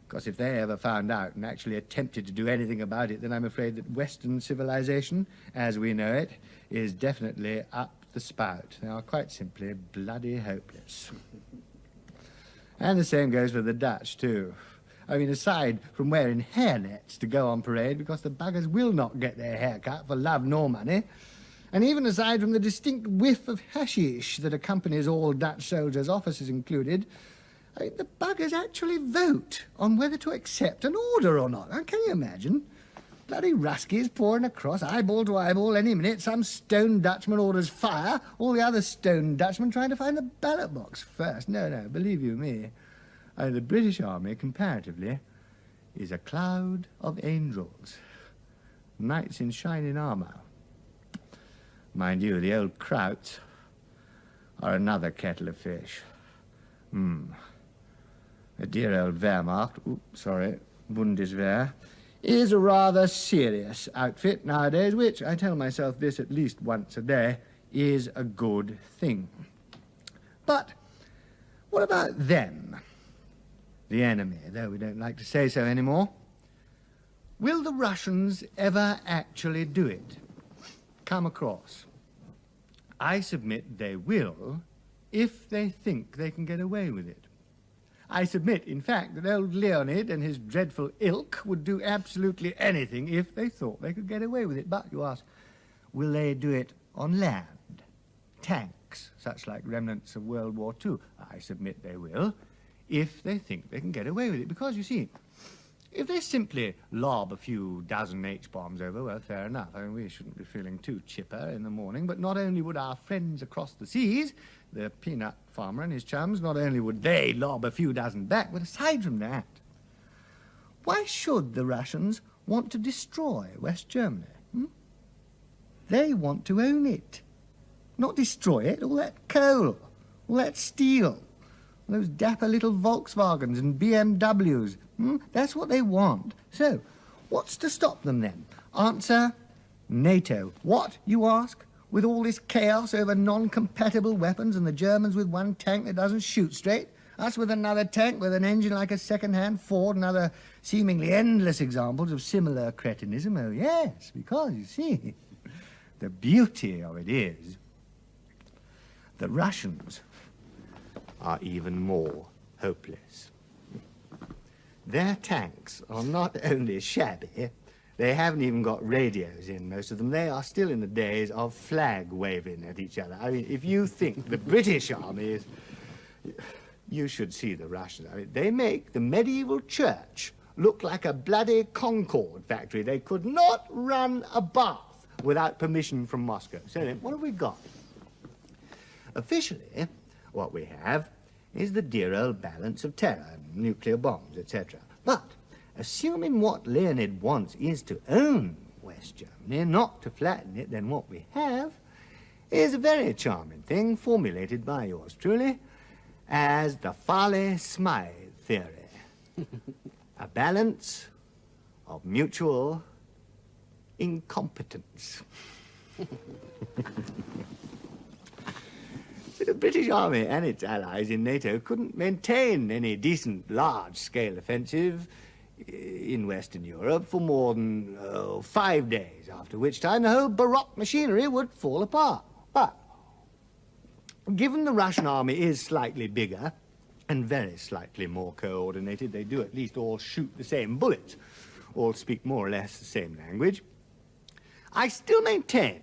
Because if they ever found out and actually attempted to do anything about it, then I'm afraid that Western civilization, as we know it, is definitely up the spout. They are quite simply bloody hopeless. And the same goes for the Dutch, too. I mean, aside from wearing hairnets to go on parade, because the buggers will not get their hair cut for love nor money, and even aside from the distinct whiff of hashish that accompanies all Dutch soldiers, officers included, I mean, the buggers actually vote on whether to accept an order or not. Can you imagine? Bloody Ruskies pouring across, eyeball to eyeball, any minute. Some stone Dutchman orders fire, all the other stone Dutchmen trying to find the ballot box first. No, believe you me. The British Army, comparatively, is a cloud of angels. Knights in shining armour. Mind you, the old Krauts are another kettle of fish. The dear old Wehrmacht, Bundeswehr, is a rather serious outfit nowadays, which, I tell myself this at least once a day, is a good thing. But what about them? The enemy, though we don't like to say so anymore. Will the Russians ever actually do it? Come across? I submit they will, if they think they can get away with it. I submit, in fact, that old Leonid and his dreadful ilk would do absolutely anything if they thought they could get away with it. But, you ask, will they do it on land? Tanks, tanks, such like remnants of World War II. I submit they will, if they think they can get away with it. Because, you see, if they simply lob a few dozen H-bombs over, well, fair enough. I mean, we shouldn't be feeling too chipper in the morning. But not only would our friends across the seas, the peanut farmer and his chums, not only would they lob a few dozen back, but aside from that, why should the Russians want to destroy West Germany? They want to own it. Not destroy it. All that coal, all that steel, those dapper little Volkswagens and BMWs. That's what they want. So, what's to stop them then? Answer, NATO. What, you ask? With all this chaos over non-compatible weapons and the Germans with one tank that doesn't shoot straight, us with another tank with an engine like a second-hand Ford, and other seemingly endless examples of similar cretinism? Oh, yes, because, you see, the beauty of it is the Russians are even more hopeless. Their tanks are not only shabby, they haven't even got radios in, most of them. They are still in the days of flag waving at each other. I mean, if you think the British Army is... You should see the Russians. I mean, they make the medieval church look like a bloody Concord factory. They could not run a bath without permission from Moscow. So then, what have we got? Officially, what we have is the dear old balance of terror, nuclear bombs, etc. But, assuming what Leonid wants is to own West Germany, not to flatten it, then what we have is a very charming thing formulated by yours truly as the Farley-Smythe theory. A balance of mutual incompetence. The British Army and its allies in NATO couldn't maintain any decent large-scale offensive in Western Europe for more than 5 days, after which time the whole Baroque machinery would fall apart. But, given the Russian army is slightly bigger and very slightly more coordinated, they do at least all shoot the same bullets, all speak more or less the same language, I still maintain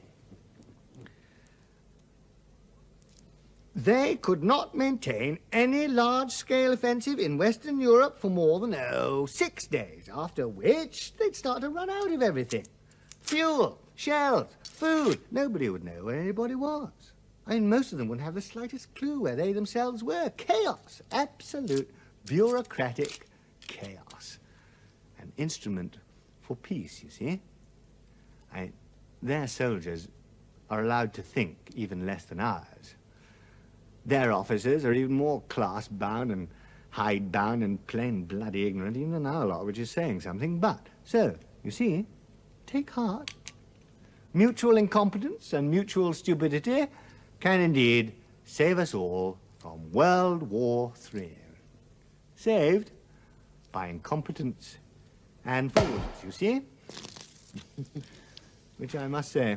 they could not maintain any large-scale offensive in Western Europe for more than, 6 days, after which they'd start to run out of everything. Fuel, shells, food. Nobody would know where anybody was. I mean, most of them wouldn't have the slightest clue where they themselves were. Chaos. Absolute bureaucratic chaos. An instrument for peace, you see. Their soldiers are allowed to think even less than ours. Their officers are even more class-bound and hide-bound and plain bloody ignorant even than our lot, which is saying something. But, so, you see, take heart. Mutual incompetence and mutual stupidity can indeed save us all from World War III. Saved by incompetence and fools, you see? Which I must say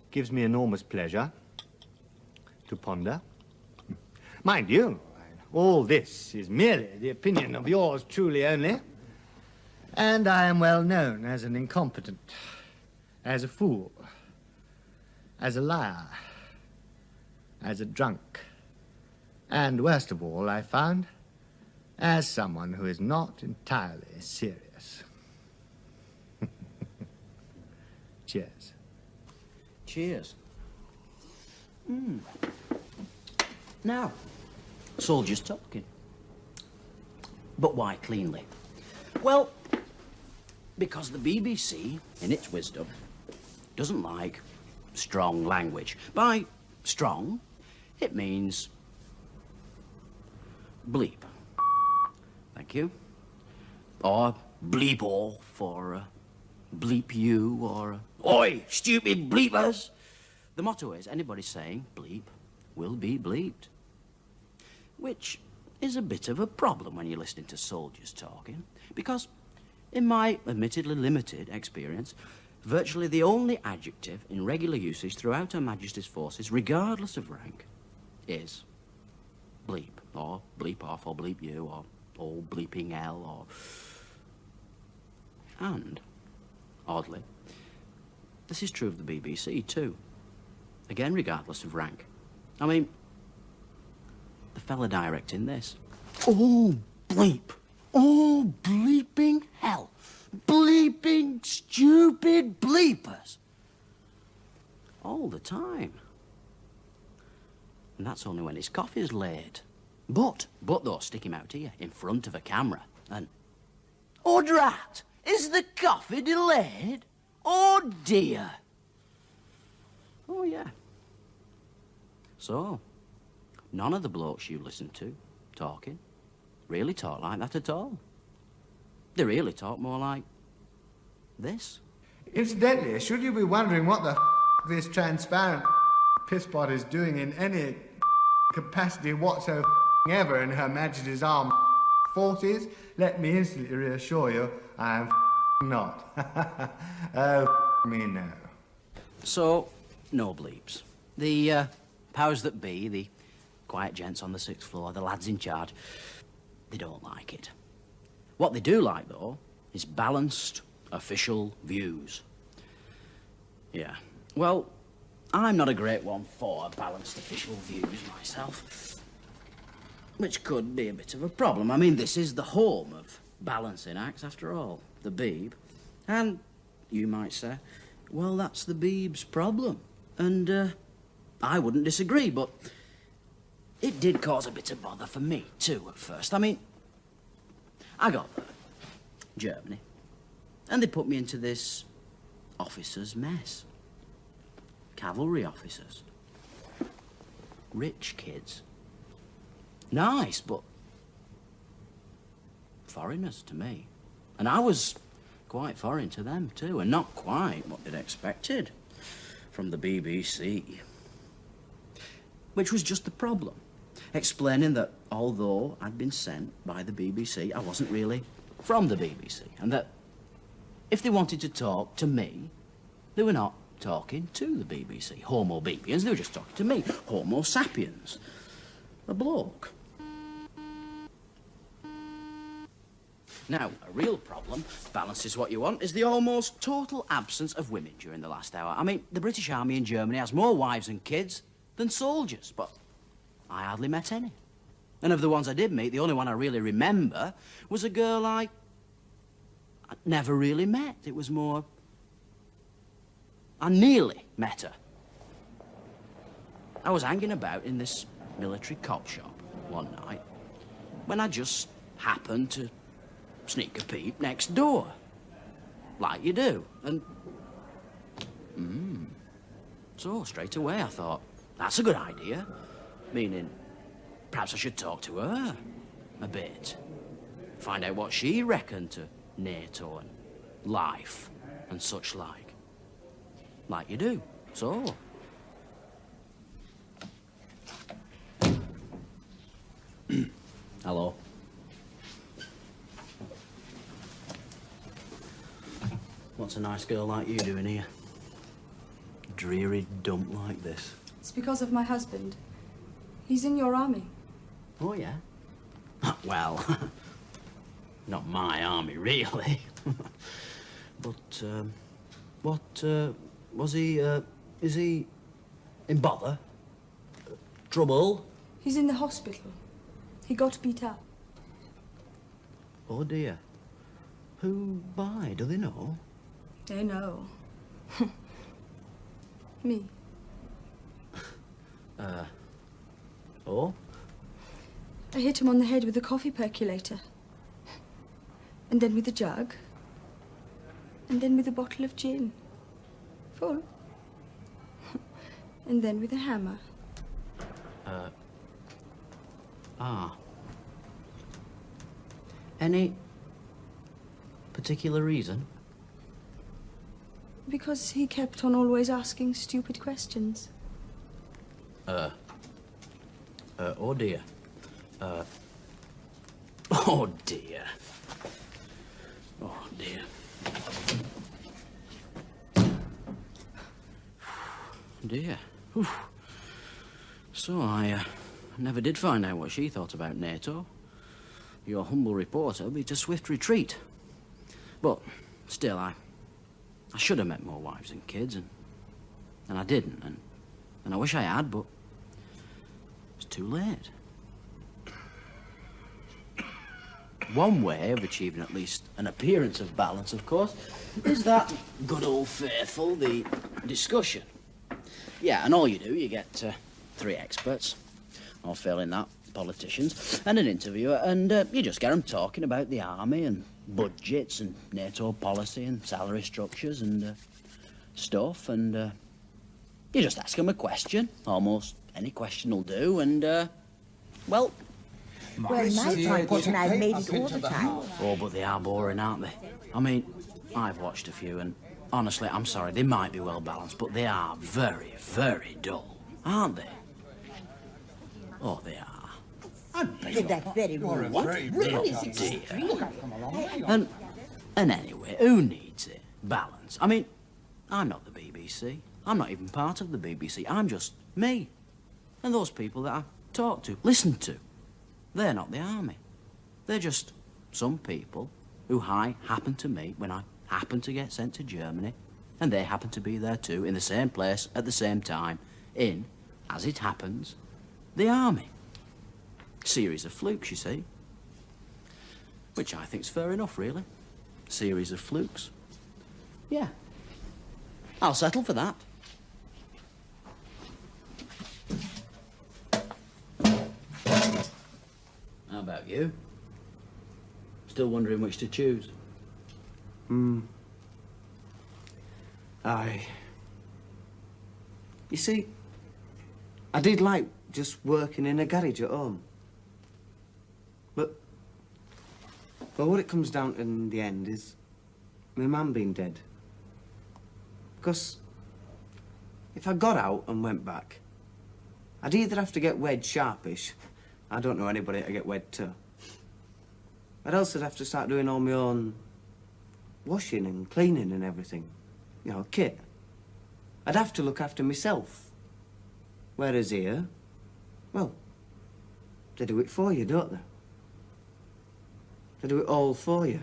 gives me enormous pleasure to ponder. Mind you, all this is merely the opinion of yours truly only, and I am well known as an incompetent, as a fool, as a liar, as a drunk, and worst of all, I found, as someone who is not entirely serious. Cheers. Cheers. Now, soldiers talking. But why cleanly? Well, because the BBC, in its wisdom, doesn't like strong language. By strong, it means bleep. Thank you. Or bleep all for bleep you, or oi, stupid bleepers. The motto is anybody saying bleep will be bleeped. Which is a bit of a problem when you're listening to soldiers talking, because in my admittedly limited experience, virtually the only adjective in regular usage throughout Her Majesty's forces, regardless of rank, is bleep, or bleep off, or bleep you, or all bleeping hell, or... And, oddly, this is true of the BBC too. Again, regardless of rank. I mean, the fella directing this. Oh, bleep. Oh, bleeping hell. Bleeping stupid bleepers. All the time. And that's only when his coffee's laid. But though, stick him out here in front of a camera and... Oh, drat! Is the coffee delayed? Oh, dear. Oh, yeah. So, none of the blokes you listen to talking really talk like that at all. They really talk more like this. Incidentally, should you be wondering what the this transparent pisspot is doing in any capacity whatsoever in Her Majesty's Armed Forces, let me instantly reassure you, I am not. Oh, me no. So, no bleeps. The powers that be, the quiet gents on the 6th floor, the lads in charge, they don't like it. What they do like, though, is balanced, official views. Yeah. Well, I'm not a great one for balanced official views myself. Which could be a bit of a problem. I mean, this is the home of balancing acts, after all. The Beeb. And you might say, well, that's the Beeb's problem. And I wouldn't disagree, but it did cause a bit of bother for me, too, at first. I mean, I got there, Germany, and they put me into this officers' mess. Cavalry officers. Rich kids. Nice, but foreigners to me. And I was quite foreign to them, too, and not quite what they'd expected from the BBC. Which was just the problem. Explaining that although I'd been sent by the BBC, I wasn't really from the BBC, and that if they wanted to talk to me, they were not talking to the BBC. Homo Beebians, they were just talking to me. Homo sapiens. A bloke. Now, a real problem, balance is what you want, is the almost total absence of women during the last hour. I mean, the British Army in Germany has more wives and kids than soldiers, but I hardly met any. And of the ones I did meet, the only one I really remember was a girl I never really met. It was more... I nearly met her. I was hanging about in this military cop shop one night when I just happened to sneak a peep next door. Like you do. And... So, straight away I thought, that's a good idea. Meaning, perhaps I should talk to her a bit. Find out what she reckoned to NATO and life and such like. Like you do. So. Hello. What's a nice girl like you doing here? A dreary dump like this. It's because of my husband. He's in your army. Oh, yeah? Well, not my army, really. But, was he, is he in bother? Trouble? He's in the hospital. He got beat up. Oh, dear. Who by? Do they know? They know. Me. Oh? I hit him on the head with a coffee percolator. And then with a jug. And then with a bottle of gin. Full. And then with a hammer. Any particular reason? Because he kept on always asking stupid questions. Oh dear. Oh dear. Oh dear. Dear. Whew. So I never did find out what she thought about NATO. Your humble reporter beat a swift retreat. But still, I should have met more wives and kids, and I didn't, and I wish I had, but too late. One way of achieving at least an appearance of balance, of course, is that good old faithful, the discussion. Yeah, and all you do, you get 3 experts, or failing that, politicians, and an interviewer, and you just get them talking about the army and budgets and NATO policy and salary structures and stuff, and you just ask them a question. Almost any question will do, and, well... Well, my point is, and I've made it all the time. Oh, but they are boring, aren't they? I mean, I've watched a few, and honestly, I'm sorry, they might be well balanced, but they are very, very dull, aren't they? Oh, they are. That's very rude. What? Really? And anyway, who needs it? Balance. I mean, I'm not the BBC. I'm not even part of the BBC. I'm just me. And those people that I talk to, listen to, they're not the army. They're just some people who I happen to meet when I happen to get sent to Germany, and they happen to be there too, in the same place at the same time, in, as it happens, the army. Series of flukes, you see. Which I think's fair enough, really. Series of flukes. Yeah. I'll settle for that. How about you? Still wondering which to choose? Aye. You see, I did like just working in a garage at home. But what it comes down to in the end is my mum being dead. Because if I got out and went back, I'd either have to get wed sharpish. I don't know anybody to get wed to. Or else I'd have to start doing all my own washing and cleaning and everything. You know, kit. I'd have to look after myself. Whereas here, well, they do it for you, don't they? They do it all for you.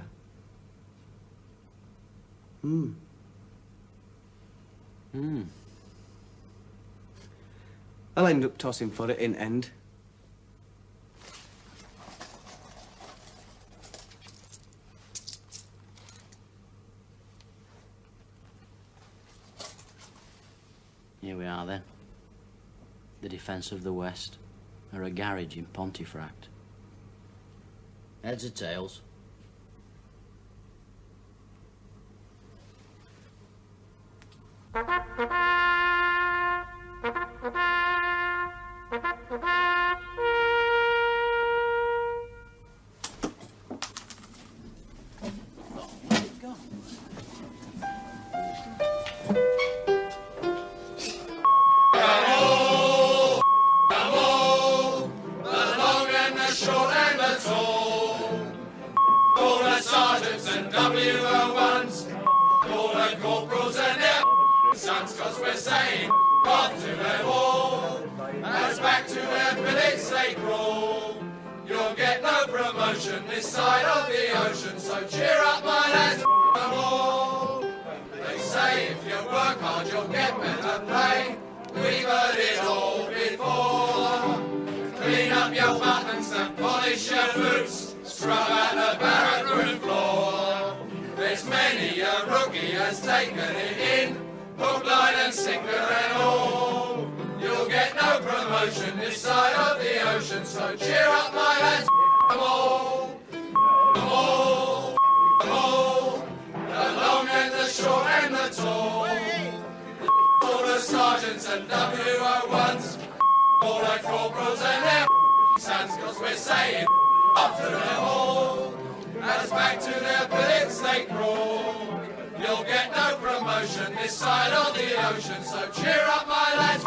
I'll end up tossing for it in end. Here we are, then. The defence of the West, or a garage in Pontefract. Heads or tails? This side of the ocean, so cheer up, my lads, them all. They say if you work hard, you'll get better pay. We've heard it all before. Clean up your buttons and polish your boots. Scrub out the barrack room floor. There's many a rookie has taken it in, hook, line and sinker and all. You'll get no promotion this side of the ocean, so cheer up, my lads, them all. Them all, them all, the long and the short and the tall. All the sergeants and WO1s, all the corporals and their sons, cause we're saying up to them all. As back to their billets they crawl. You'll get no promotion this side of the ocean, so cheer up, my lads.